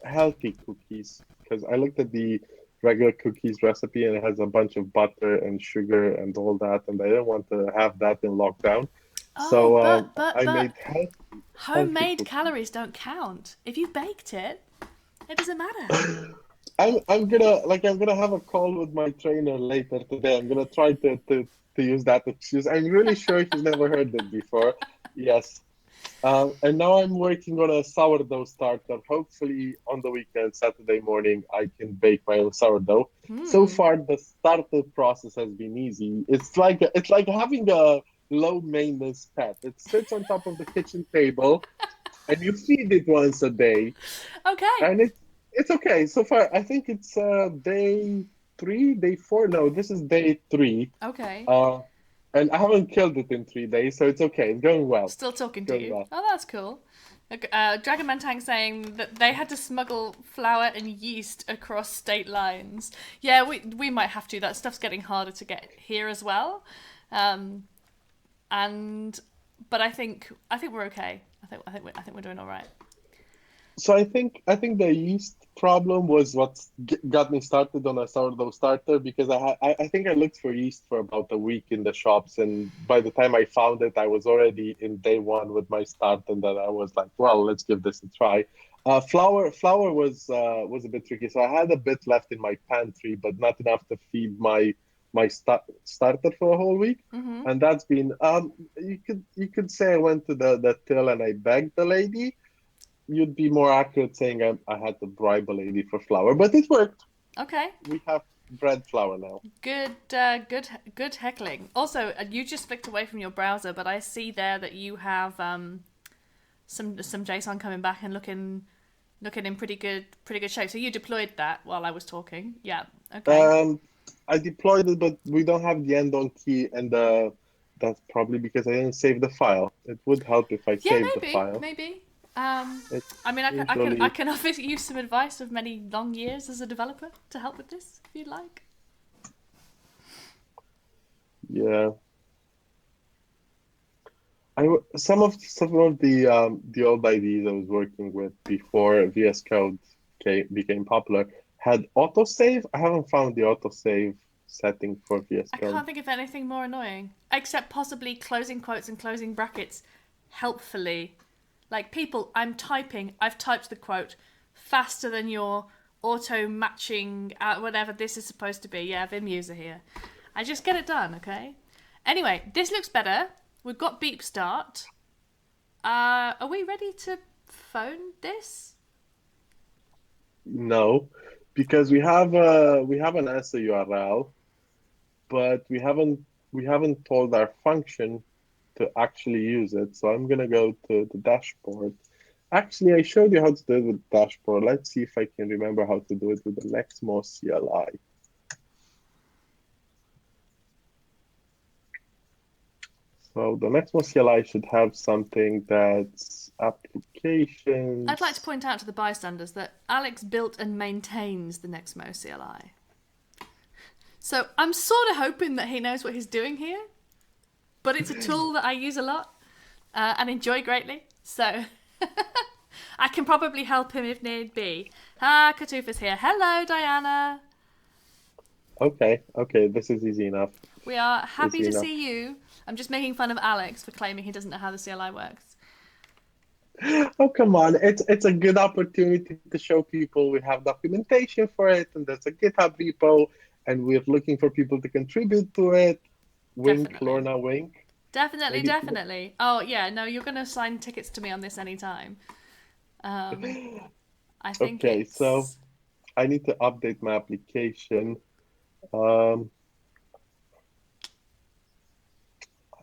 healthy cookies, because I looked at the regular cookies recipe and it has a bunch of butter and sugar and all that, and I didn't want to have that in lockdown. Oh, So but I made healthy homemade cookies. calories don't count. If you've baked it, it doesn't matter. I'm gonna have a call with my trainer later today. I'm gonna try to use that excuse. I'm really sure he's never heard it before. Yes. And now I'm working on a sourdough starter. Hopefully, on the weekend, Saturday morning, I can bake my own sourdough. So Hmm. far, the starter process has been easy. It's like having a low maintenance pet. It sits on top of the kitchen table, and you feed it once a day, Okay. and it's okay. So far, I think it's day three, day four. No, this is day three. Okay. Uh, and I haven't killed it in 3 days, so it's okay. It's going well. Still talking to Going you. well. Oh, that's cool. Dragon Mantang saying that they had to smuggle flour and yeast across state lines. Yeah, we might have to. That stuff's getting harder to get here as well. Um, and but I think we're okay. I think we're doing all right. So I think the yeast problem was what got me started on a sourdough starter because I think I looked for yeast for about a week in the shops, and by the time I found it, I was already in day one with my start, and then I was like, well, let's give this a try. Flour was a bit tricky, so I had a bit left in my pantry, but not enough to feed my starter for a whole week. Mm-hmm. And that's been you could say I went to the till and I begged the lady. You'd be more accurate saying I had to bribe a lady for flour, but it worked. Okay. We have bread flour now. Good heckling. Also, you just flicked away from your browser, but I see there that you have some JSON coming back and looking in pretty good shape. So you deployed that while I was talking. Yeah. Okay. Um, I deployed it, but we don't have the end on key, and that's probably because I didn't save the file. It would help if I Yeah, saved the maybe, file. maybe. It I mean, I usually, can offer you some advice of many long years as a developer to help with this, if you'd like. yeah. Some of the old IDs I was working with before VS Code became popular had autosave. I haven't found the autosave setting for VS I Code. can't think of anything more annoying, except possibly closing quotes and closing brackets helpfully. Like, people, I'm typing, I've typed the quote faster than your auto matching, whatever this is supposed to be. Yeah, Vim user here. I just get it done, okay? Anyway, this looks better. We've got beep start. Are we ready to phone this? No, because we have an answer URL, but we haven't told our function to actually use it. So I'm gonna go to the dashboard. Actually, I showed you how to do it with the dashboard. Let's see if I can remember how to do it with the Nextmo CLI. So the Nextmo CLI should have something that's I'd like to applications. point out to the bystanders that Alex built and maintains the Nextmo CLI. So I'm sort of hoping that he knows what he's doing here, but it's a tool that I use a lot and enjoy greatly. So I can probably help him if need be. Ah, Katufa's here. Hello, Diana. Okay, this is easy enough. We are happy Easy to enough. see you. I'm just making fun of Alex for claiming he doesn't know how the CLI works. Oh, come on. It's a good opportunity to show people we have documentation for it, and there's a GitHub repo, and we're looking for people to contribute to it. Wink, Definitely. Lorna, wink. Definitely, Maybe. definitely. Oh, yeah, no, you're going to sign tickets to me on this anytime. Um, I think Okay, so it's. I need to update my application. Um,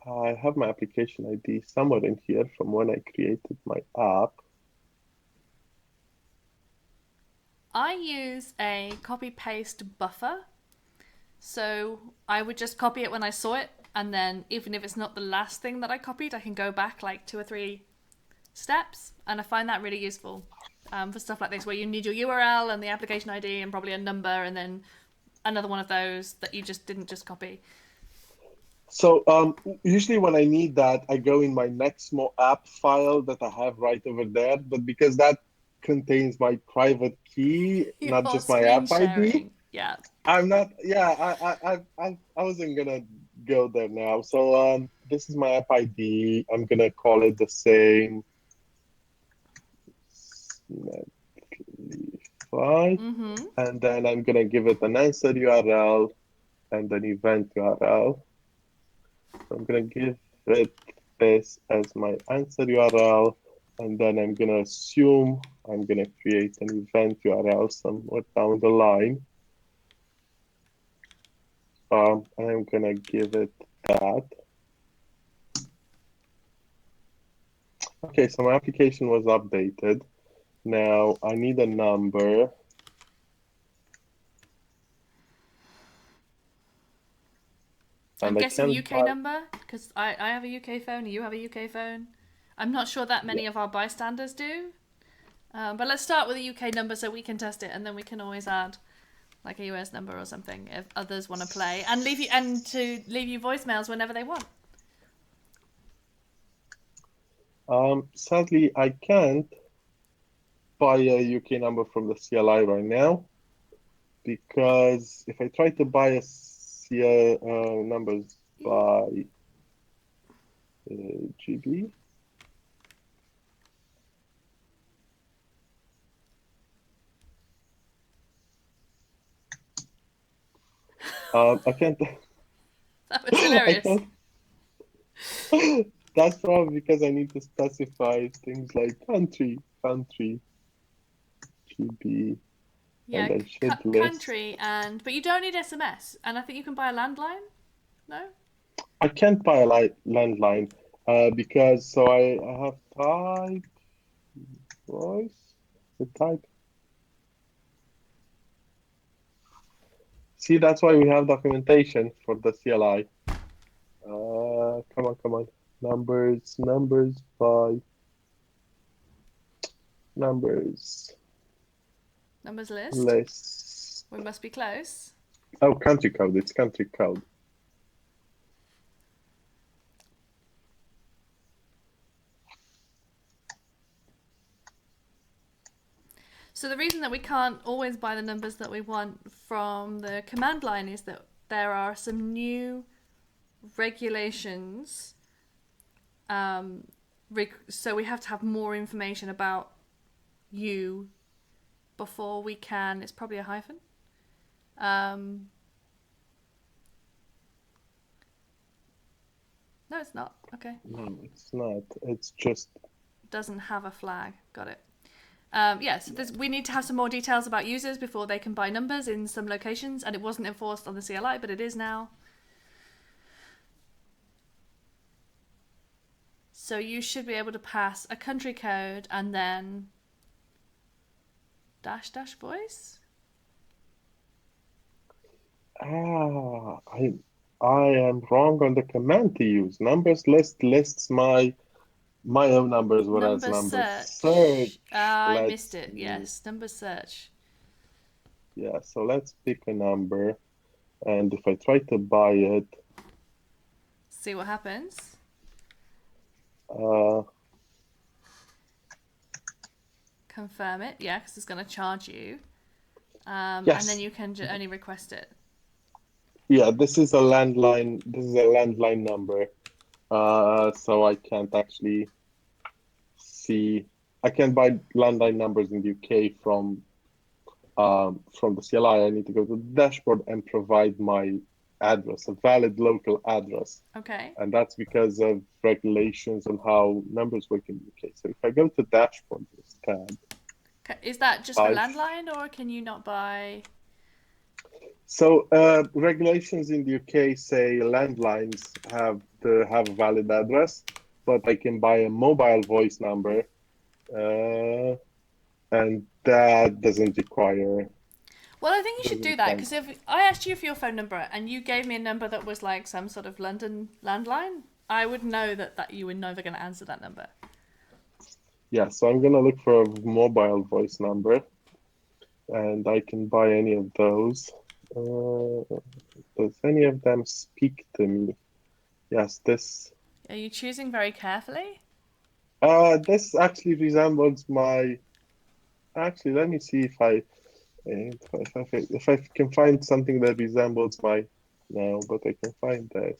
I have my application ID somewhere in here from when I created my app. I use a copy-paste buffer. So I would just copy it when I saw it, and then even if it's not the last thing that I copied, I can go back like 2 or 3 steps, and I find that really useful for stuff like this, where you need your URL and the application ID and probably a number, and then another one of those that you just didn't just copy. So usually when I need that, I go in my Nexmo app file that I have right over there. But because that contains my private key, Your not just my screen app ID, sharing. Yeah. I'm not. Yeah, I wasn't gonna go there now. So this is my app ID. I'm gonna call it the same. Fine. And then I'm gonna give it an answer URL and an event URL. So I'm gonna give it this as my answer URL, and then I'm gonna assume I'm gonna create an event URL somewhere down the line. And I'm gonna give it that. Okay, so my application was updated. Now I need a number. I'm And I guessing can't UK number, because I have a UK phone, you have a UK phone. I'm not sure that many of our bystanders do. But let's start with a UK number so we can test it, and then we can always add like a US number or something if others want to play, and leave you voicemails whenever they want. Sadly, I can't buy a UK number from the CLI right now, because if I try to buy a CLI numbers by GB, I can't. That was hilarious. That's probably because I need to specify things like country, GB, Yeah, and I should list. country, but you don't need SMS, and I think you can buy a landline. No. I can't buy a landline because I have type voice. The type. See, that's why we have documentation for the CLI. Come on. Numbers by numbers. Numbers list. List. We must be close. Oh, country code. It's country code. So the reason that we can't always buy the numbers that we want from the command line is that there are some new regulations. So we have to have more information about you before we can. It's probably a hyphen. No, it's not. Okay. No, it's not. It's just doesn't have a flag. Got it. So we need to have some more details about users before they can buy numbers in some locations, and it wasn't enforced on the CLI, but it is now. So you should be able to pass a country code and then -- voice. I am wrong on the command to use. Numbers list lists my own numbers, whereas numbers search. I missed it. Yes, number search. Yeah, so let's pick a number, and if I try to buy it, see what happens. Confirm it, yeah, because it's going to charge you. Yes. And then you can only request it. Yeah, this is a landline. This is a landline number, so I can't actually see. I can't buy landline numbers in the UK from the CLI. I need to go to the dashboard and provide my address, a valid local address. Okay. And that's because of regulations on how numbers work in the UK. So if I go to dashboard tab, is that just for landline, or can you not buy? So regulations in the UK say landlines have to have a valid address, but I can buy a mobile voice number, and that doesn't require. Well, I think you should do that, Doesn't because if I asked you for your phone number and you gave me a number that was like some sort of London landline, I would know that you were never going to answer that number. Yeah, so I'm gonna look for a mobile voice number, and I can buy any of those. Does any of them speak to me? Yes, this. Are you choosing very carefully? This actually resembles my. Actually, let me see if I can find something that resembles my. No, but I can find this.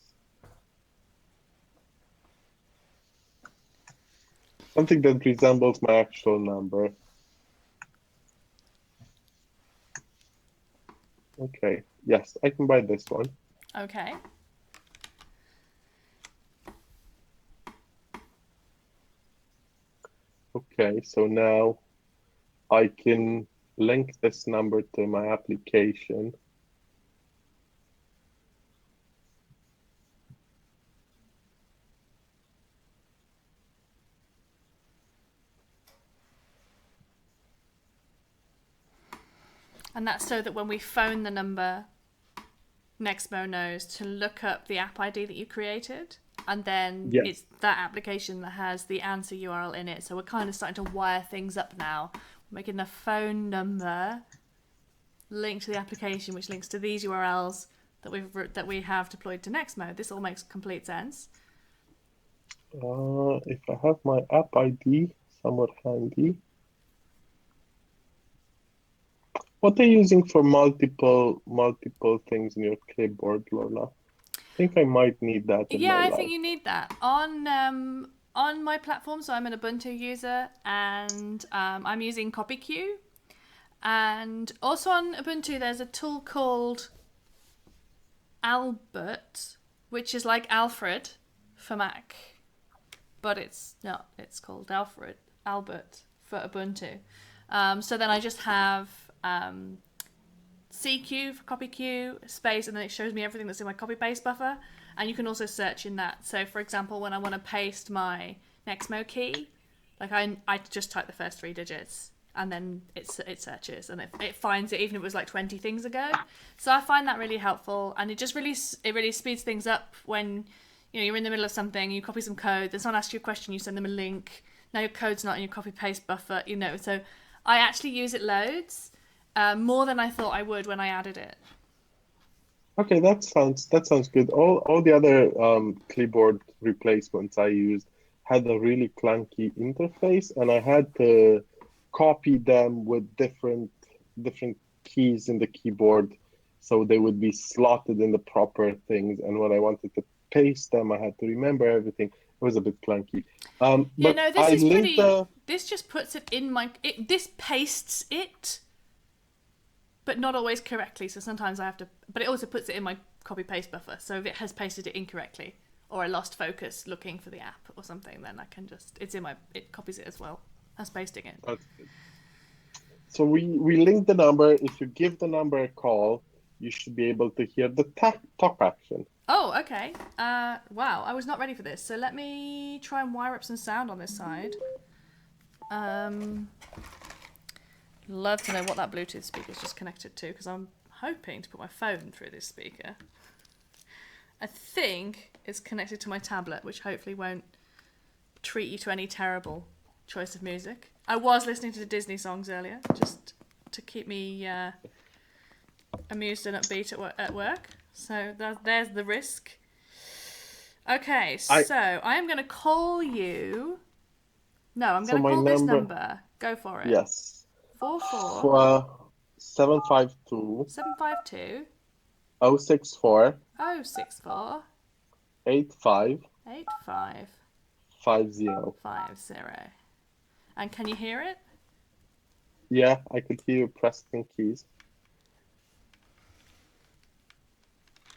Something that resembles my actual number. Okay. Yes, I can buy this one. Okay. Okay, so now I can link this number to my application. And that's so that when we phone the number, Nexmo knows to look up the app ID that you created, and then Yes. it's that application that has the answer URL in it. So we're kind of starting to wire things up now. We're making the phone number link to the application, which links to these URLs that we have deployed to Nexmo. This all makes complete sense. If I have my app ID somewhat handy. What are you using for multiple things in your clipboard, Lorna? I think I might need that in my Yeah, I life. think you need that on my platform. So I'm an Ubuntu user, and I'm using CopyQ. And also on Ubuntu, there's a tool called Albert, which is like Alfred for Mac, but it's not. It's called Albert for Ubuntu. So then I just have CQ for CopyQ space, and then it shows me everything that's in my copy paste buffer. And you can also search in that. So for example, when I want to paste my Nexmo key, like I just type the first 3 digits, and then it searches, and it finds it even if it was like 20 things ago. So I find that really helpful, and it really speeds things up when you're in the middle of something, you copy some code, then someone asks you a question, you send them a link. Now your code's not in your copy paste buffer, So I actually use it loads, more than I thought I would when I added it. Okay, that sounds good. All the other clipboard replacements I used had a really clunky interface, and I had to copy them with different keys in the keyboard, so they would be slotted in the proper things. And when I wanted to paste them, I had to remember everything. It was a bit clunky. But No, this I is linked pretty. This just puts it in my. This pastes it, but not always correctly. So sometimes I have to. But it also puts it in my copy paste buffer. So if it has pasted it incorrectly, or I lost focus looking for the app or something, then I can just. It copies it as well as pasting it. That's good. So we link the number. If you give the number a call, you should be able to hear the talk action. Oh, okay. Wow, I was not ready for this. So let me try and wire up some sound on this side. Love to know what that Bluetooth speaker is just connected to, because I'm hoping to put my phone through this speaker. I think it's connected to my tablet, which hopefully won't treat you to any terrible choice of music. I was listening to the Disney songs earlier, just to keep me amused and upbeat at work. So there's the risk. Okay, so I am going to call you. No, I'm going to call this number. Go for it. Yes. 752 752 064 064 85 85 50. 50. And can you hear it? Yeah, I could hear you pressing keys.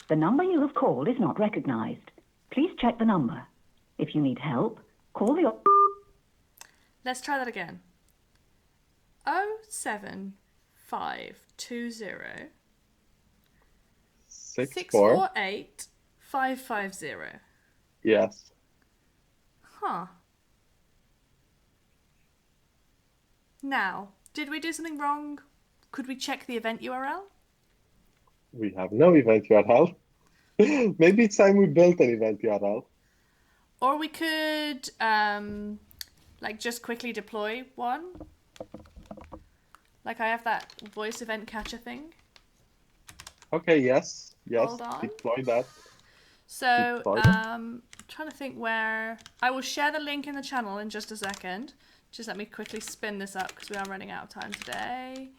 The number you have called is not recognized. Please check the number. If you need help, call the... Let's try that again. 07520 648 550. Yes. Huh. Now, Did we do something wrong? Could we check the event URL? We have no event URL. Maybe it's time we built an event URL. Or we could like just quickly deploy one. Like I have that voice event catcher thing. Okay, yes. Hold on. Deploy that. So Deploy. I'm trying to think where I will share the link in the channel in just a second. Just let me quickly spin this up because we are running out of time today.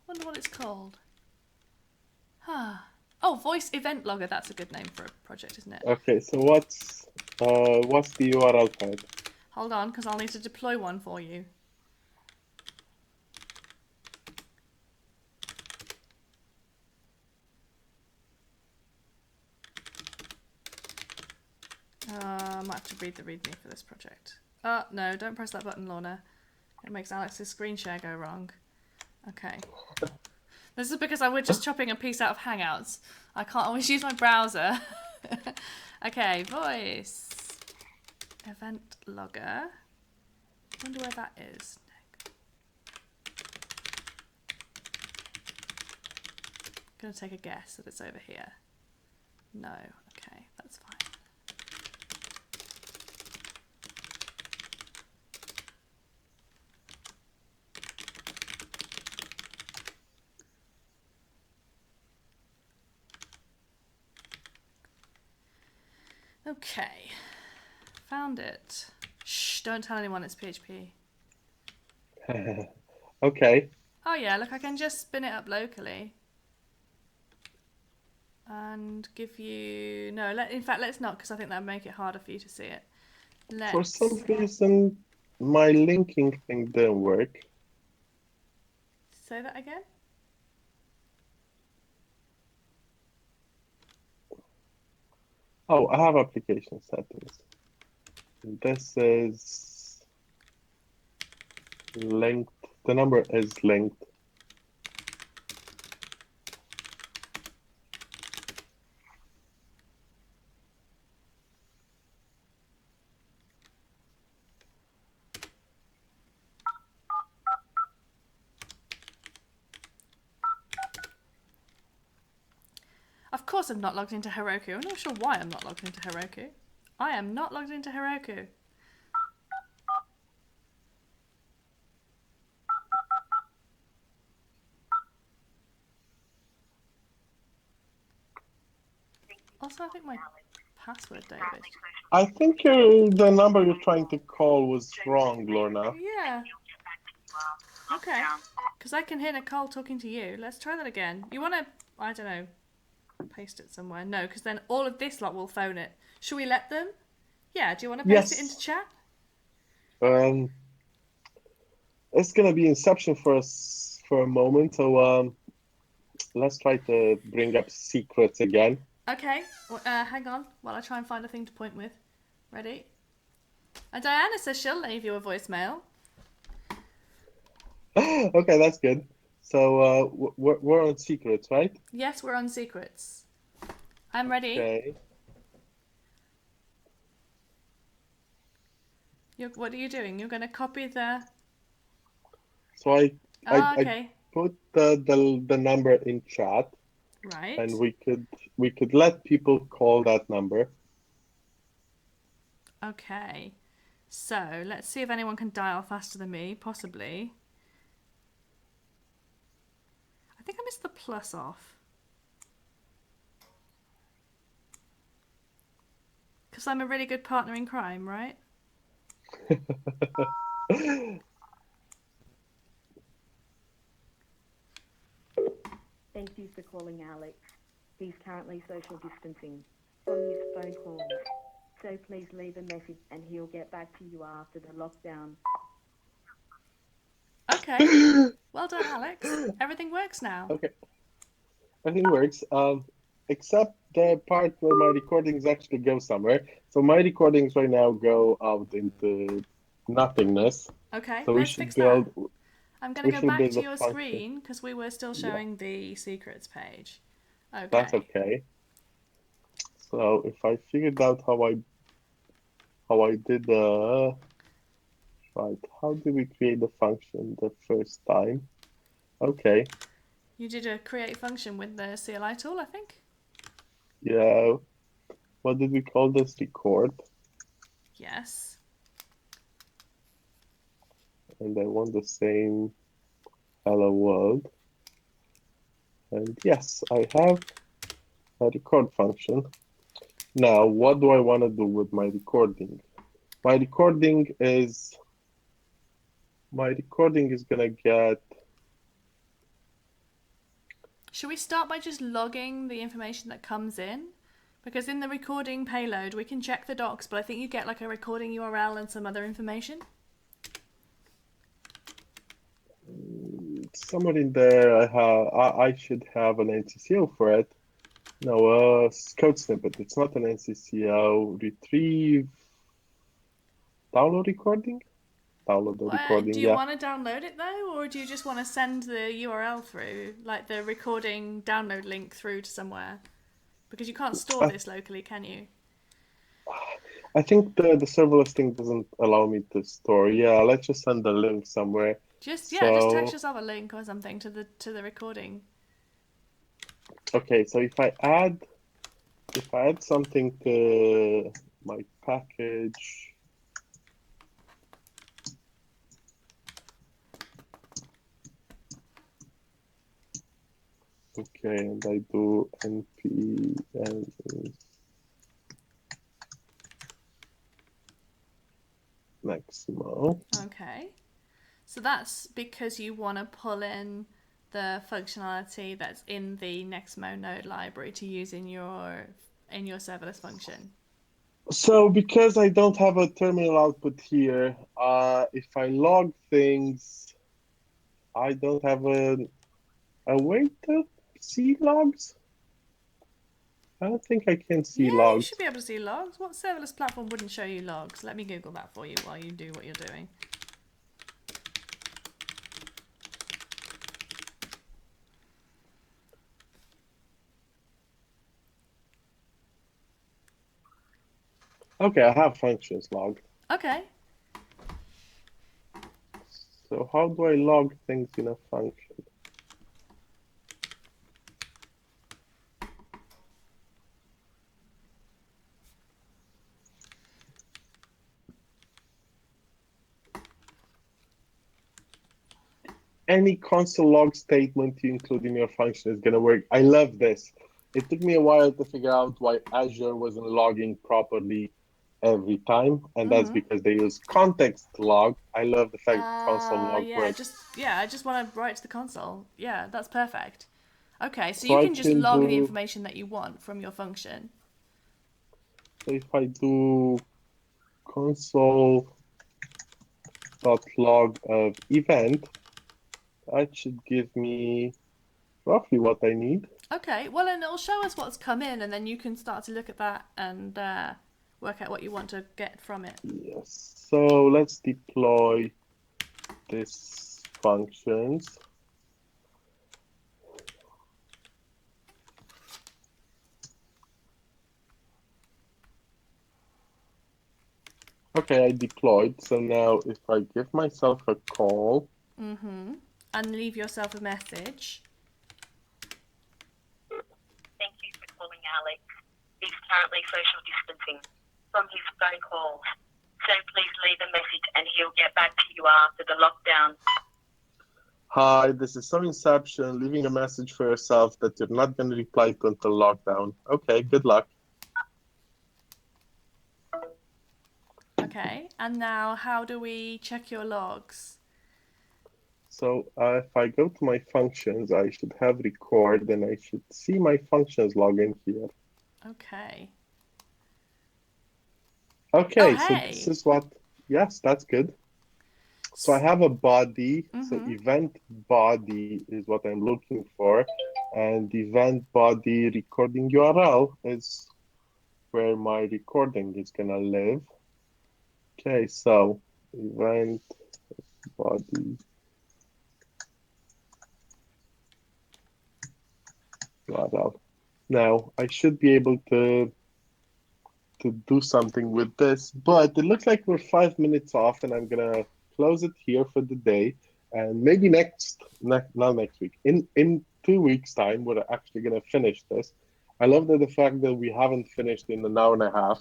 Wonder what it's called. Oh, voice event logger. That's a good name for a project, isn't it? Okay, so what's the URL for it? Hold on, because I'll need to deploy one for you. I might have to read the README for this project. Oh, no, don't press that button, Lorna. It makes Alex's screen share go wrong. Okay. This is because I was just chopping a piece out of Hangouts. I can't always use my browser. Okay, voice. Event logger. Wonder where that is. Gonna take a guess that it's over here. No, okay, that's fine. Okay, found it. Shh, don't tell anyone it's PHP. Okay. Oh yeah, look, I can just spin it up locally. And give you... No, in fact, let's not, because I think that would make it harder for you to see it. For some reason, my linking thing didn't work. Say that again? Oh, I have application settings. This is linked. The number is linked. Of course I'm not logged into Heroku. I'm not sure why I'm not logged into Heroku. I am not logged into Heroku. Also, I think my password, David. I think the number you're trying to call was wrong, Lorna. Yeah. Okay. Because I can hear Nicole talking to you. Let's try that again. You want to, I don't know, paste it somewhere? No, because then all of this lot will phone it. Should we let them? Yeah, do you want to paste it into chat? It's gonna be Inception for us for a moment, so let's try to bring up secrets again. Okay, well, hang on while I try and find a thing to point with. Ready? And Diana says she'll leave you a voicemail. Okay, that's good. So we're on secrets, right? Yes, we're on secrets. I'm ready. Okay. What are you doing? You're going to copy the... So I okay. put the number in chat. Right. And we could let people call that number. Okay. So let's see if anyone can dial faster than me, possibly. I think I missed the plus off. Because I'm a really good partner in crime, right? Thank you for calling Alex. He's currently social distancing on his phone calls. So please leave a message and he'll get back to you after the lockdown. Okay. Well done, Alex. Everything works now. Okay. Everything works. Except the part where my recordings actually go somewhere. So my recordings right now go out into nothingness. Okay, so let's fix that. I'm going to go back to your screen because we were still showing the secrets page. Okay. That's okay. So if I figured out how I did Right. How did we create the function the first time? Okay. You did a create function with the CLI tool, I think? Yeah. What did we call this? Record. Yes. And I want the same hello world. And yes, I have a record function. Now, what do I want to do with my recording? My recording is gonna get. Should we start by just logging the information that comes in? Because in the recording payload, we can check the docs, but I think you get like a recording URL and some other information. Somewhere in there, I should have an NCCO for it. No, code snippet. It's not an NCCO. Retrieve download recording. Download the recording. Do you Yeah. want to download it though, or do you just want to send the URL through, like the recording download link through to somewhere? Because you can't store this locally, can you? I think the serverless thing doesn't allow me to store. Yeah, let's just send the link somewhere. Just So, just text yourself a link or something to the recording. okay, so if I add something to my package. Okay, and I do np and Maximo. Okay. So that's because you want to pull in the functionality that's in the Nexmo node library to use in your serverless function. So because I don't have a terminal output here, if I log things, I don't have a way to see logs. I don't think I can see Yeah, logs. you should be able to see logs. What serverless platform wouldn't show you logs? Let me Google that for you while you do what you're doing. Okay, I have functions log. Okay. So how do I log things in a function? Any console log statement you include in your function is going to work. I love this. It took me a while to figure out why Azure wasn't logging properly every time, and that's because they use context log. I love the fact console log works. I just want to write to the console. Yeah, that's perfect. Okay, so So you I can just can log the do, information that you want from your function. so if I do console.log of event, that should give me roughly what I need. Okay, well, and it'll show us what's come in, and then you can start to look at that and work out what you want to get from it. Yes. So let's deploy this functions. Okay, I deployed. So now if I give myself a call. And leave yourself a message. Thank you for calling Alex. He's currently social distancing from his phone calls. So please leave a message and he'll get back to you after the lockdown. Hi, this is some Inception, leaving a message for yourself that you're not going to reply to until lockdown. Okay, good luck. Okay, and now how do we check your logs? So if I go to my functions, I should have record and I should see my functions log in here. Okay. Okay, Oh, so hey. this is what, yes, that's good. So I have a body, so event body is what I'm looking for, and event body recording URL is where my recording is gonna live. Okay, so event body URL. Now I should be able to do something with this, but it looks like we're 5 minutes off, and I'm gonna close it here for the day, and maybe not next week. In 2 weeks' time, we're actually gonna finish this. I love that the fact that we haven't finished in an hour and a half.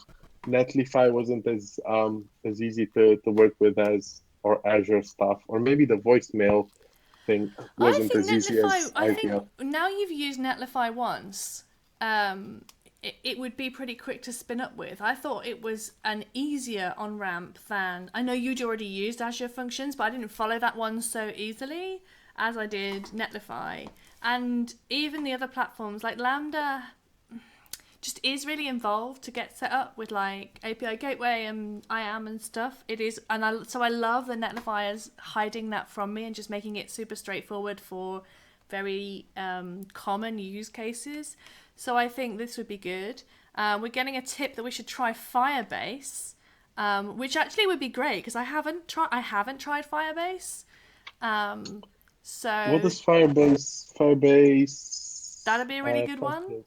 Netlify wasn't as easy to work with as or Azure stuff, or maybe the voicemail thing I wasn't think as easy Netlify. as I think ideal. now you've used Netlify once, it would be pretty quick to spin up with. I thought it was an easier on ramp than. I know you'd already used Azure Functions, but I didn't follow that one so easily as I did Netlify, and even the other platforms like Lambda just is really involved to get set up with like API gateway and IAM and stuff. It is, and I love the Netlify is hiding that from me and just making it super straightforward for very common use cases. So I think this would be good. We're getting a tip that we should try Firebase, which actually would be great because I haven't tried Firebase. So What is Firebase? Firebase. that'd be a really good one.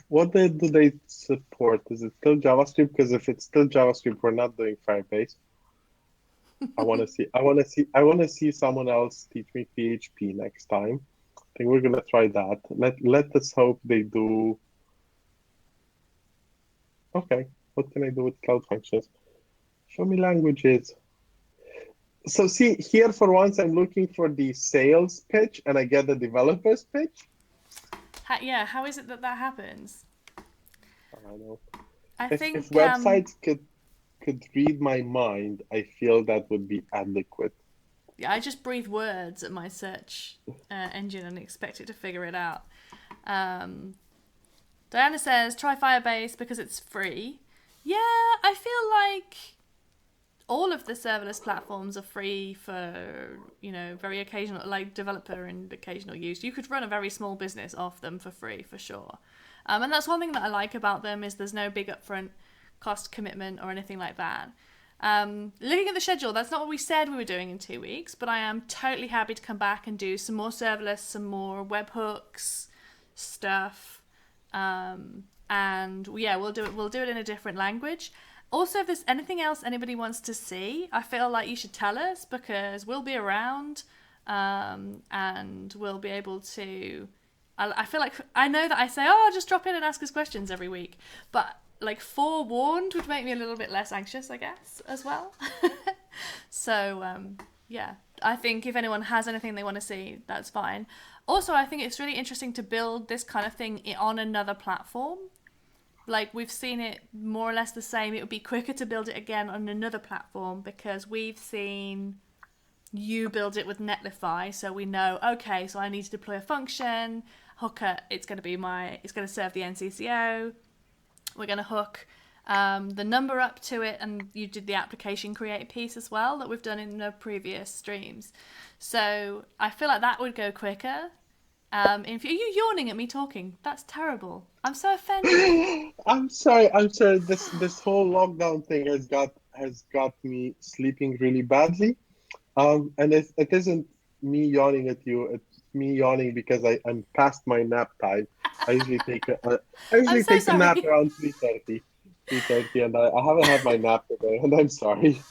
What do they support? Is it still JavaScript? Because if it's still JavaScript, we're not doing Firebase. I want to see someone else teach me PHP next time. I think we're gonna try that. Let us hope they do. Okay, what can I do with Cloud Functions? Show me languages. So see here, for once, I'm looking for the sales pitch, and I get the developer's pitch. How is it that happens? I don't know. I think If websites could read my mind, I feel that would be adequate. Yeah, I just breathe words at my search engine and expect it to figure it out. Diana says, try Firebase because it's free. Yeah, I feel like all of the serverless platforms are free for, very occasional, like developer and occasional use. You could run a very small business off them for free, for sure. And that's one thing that I like about them is there's no big upfront cost commitment or anything like that. Looking at the schedule, that's not what we said we were doing in 2 weeks, but I am totally happy to come back and do some more serverless, some more webhooks stuff. And yeah, we'll do it in a different language. Also, if there's anything else anybody wants to see, I feel like you should tell us because we'll be around, and we'll be able to. I feel like I know that I say, just drop in and ask us questions every week, but like forewarned would make me a little bit less anxious, I guess, as well. So yeah, I think if anyone has anything they want to see, that's fine. Also, I think it's really interesting to build this kind of thing on another platform. Like we've seen it more or less the same. It would be quicker to build it again on another platform because we've seen you build it with Netlify, so we know, okay, so I need to deploy a function, hooker, it's going to serve the NCCO. We're going to hook the number up to it, and you did the application create piece as well that we've done in the previous streams. So I feel like that would go quicker. Are you yawning at me talking? That's terrible. I'm so offended. I'm sorry. This whole lockdown thing has got me sleeping really badly. And it isn't me yawning at you. It's me yawning because I'm past my nap time. I usually take a nap around 3:30, and I haven't had my nap today, and I'm sorry.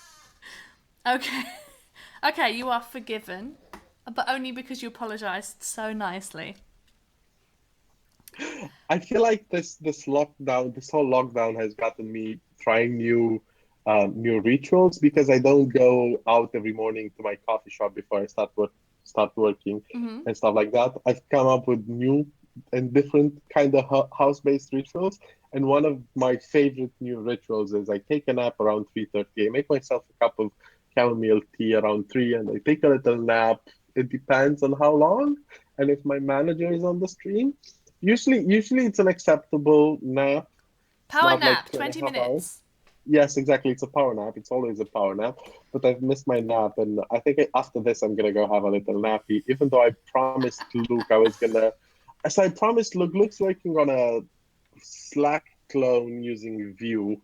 Okay, you are forgiven, but only because you apologized so nicely. I feel like this whole lockdown has gotten me trying new rituals because I don't go out every morning to my coffee shop before I start working and stuff like that. I've come up with new and different kind of house-based rituals, and one of my favorite new rituals is I take a nap around 3:30. I make myself a cup of chamomile tea around 3, and I take a little nap. It depends on how long and if my manager is on the stream. Usually it's an acceptable nap. Power nap, like 20 minutes. Yes, exactly. It's a power nap. It's always a power nap. But I've missed my nap, and I think after this, I'm gonna go have a little nappy. Even though I promised Luke I was gonna. So I promised Luke. Luke's working on a Slack clone using Vue,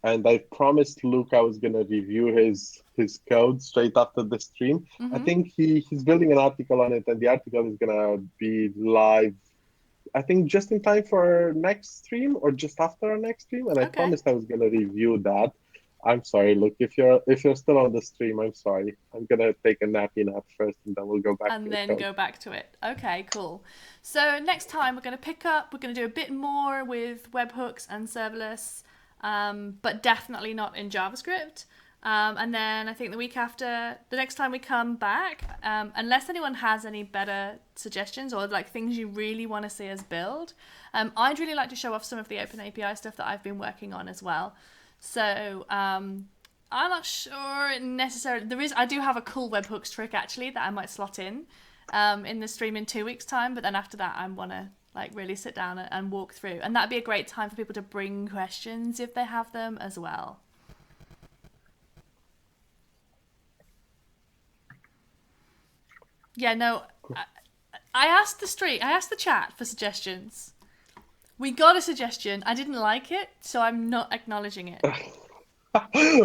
and I promised Luke I was gonna review his code straight after the stream. I think he's building an article on it, and the article is gonna be live, I think, just in time for our next stream or just after our next stream. And I promised I was going to review that. I'm sorry. Look, if you're still on the stream, I'm sorry. I'm gonna take a nappy nap first, and then we'll go back to And the then code. go back to it. Okay, cool. So next time we're going to we're going to do a bit more with webhooks and serverless, but definitely not in JavaScript. And then I think the week after, the next time we come back, unless anyone has any better suggestions or like things you really want to see us build, I'd really like to show off some of the Open API stuff that I've been working on as well. So I'm not sure necessarily. I do have a cool webhooks trick actually that I might slot in the stream in 2 weeks' time. But then after that, I want to like really sit down and walk through, and that'd be a great time for people to bring questions if they have them as well. Yeah, no, I asked the chat for suggestions. We got a suggestion. I didn't like it, so I'm not acknowledging it.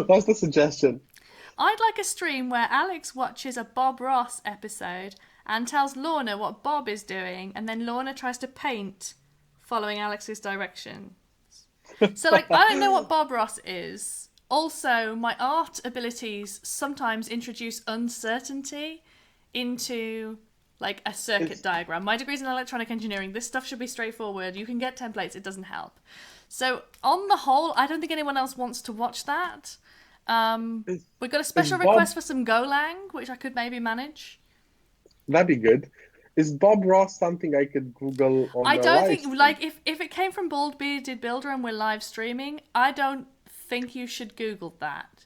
What's the suggestion? I'd like a stream where Alex watches a Bob Ross episode and tells Lorna what Bob is doing, and then Lorna tries to paint following Alex's direction. So, like, I don't know what Bob Ross is. Also, my art abilities sometimes introduce uncertainty into, like, a circuit diagram. My degree's in electronic engineering. This stuff should be straightforward. You can get templates. It doesn't help. So, on the whole, I don't think anyone else wants to watch that. We've got a special request for some Golang, which I could maybe manage. That'd be good. Is Bob Ross something I could Google on I the don't live think, stream? like, if it came from Bald Bearded Builder and we're live streaming, I don't think you should Google that.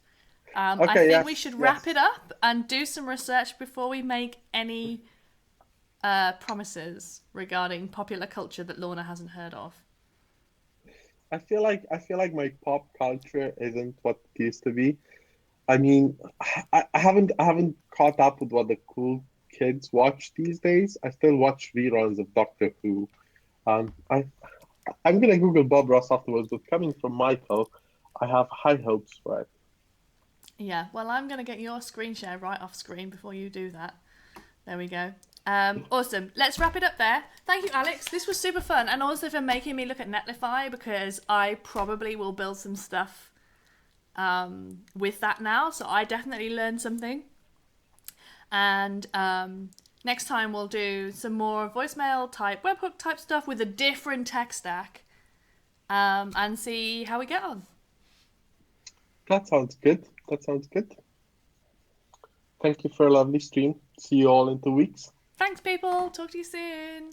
I think we should wrap it up and do some research before we make any promises regarding popular culture that Lorna hasn't heard of. I feel like my pop culture isn't what it used to be. I mean, I haven't caught up with what the cool kids watch these days. I still watch reruns of Doctor Who. I'm gonna Google Bob Ross afterwards, but coming from Michael, I have high hopes for it. Yeah, well, I'm gonna get your screen share right off screen before you do that. There we go. Awesome. Let's wrap it up there. Thank you, Alex. This was super fun, and also for making me look at Netlify, because I probably will build some stuff with that now. So I definitely learned something. And next time we'll do some more voicemail type, webhook type stuff with a different tech stack, and see how we get on. That sounds good. Thank you for a lovely stream. See you all in 2 weeks. Thanks, people. Talk to you soon.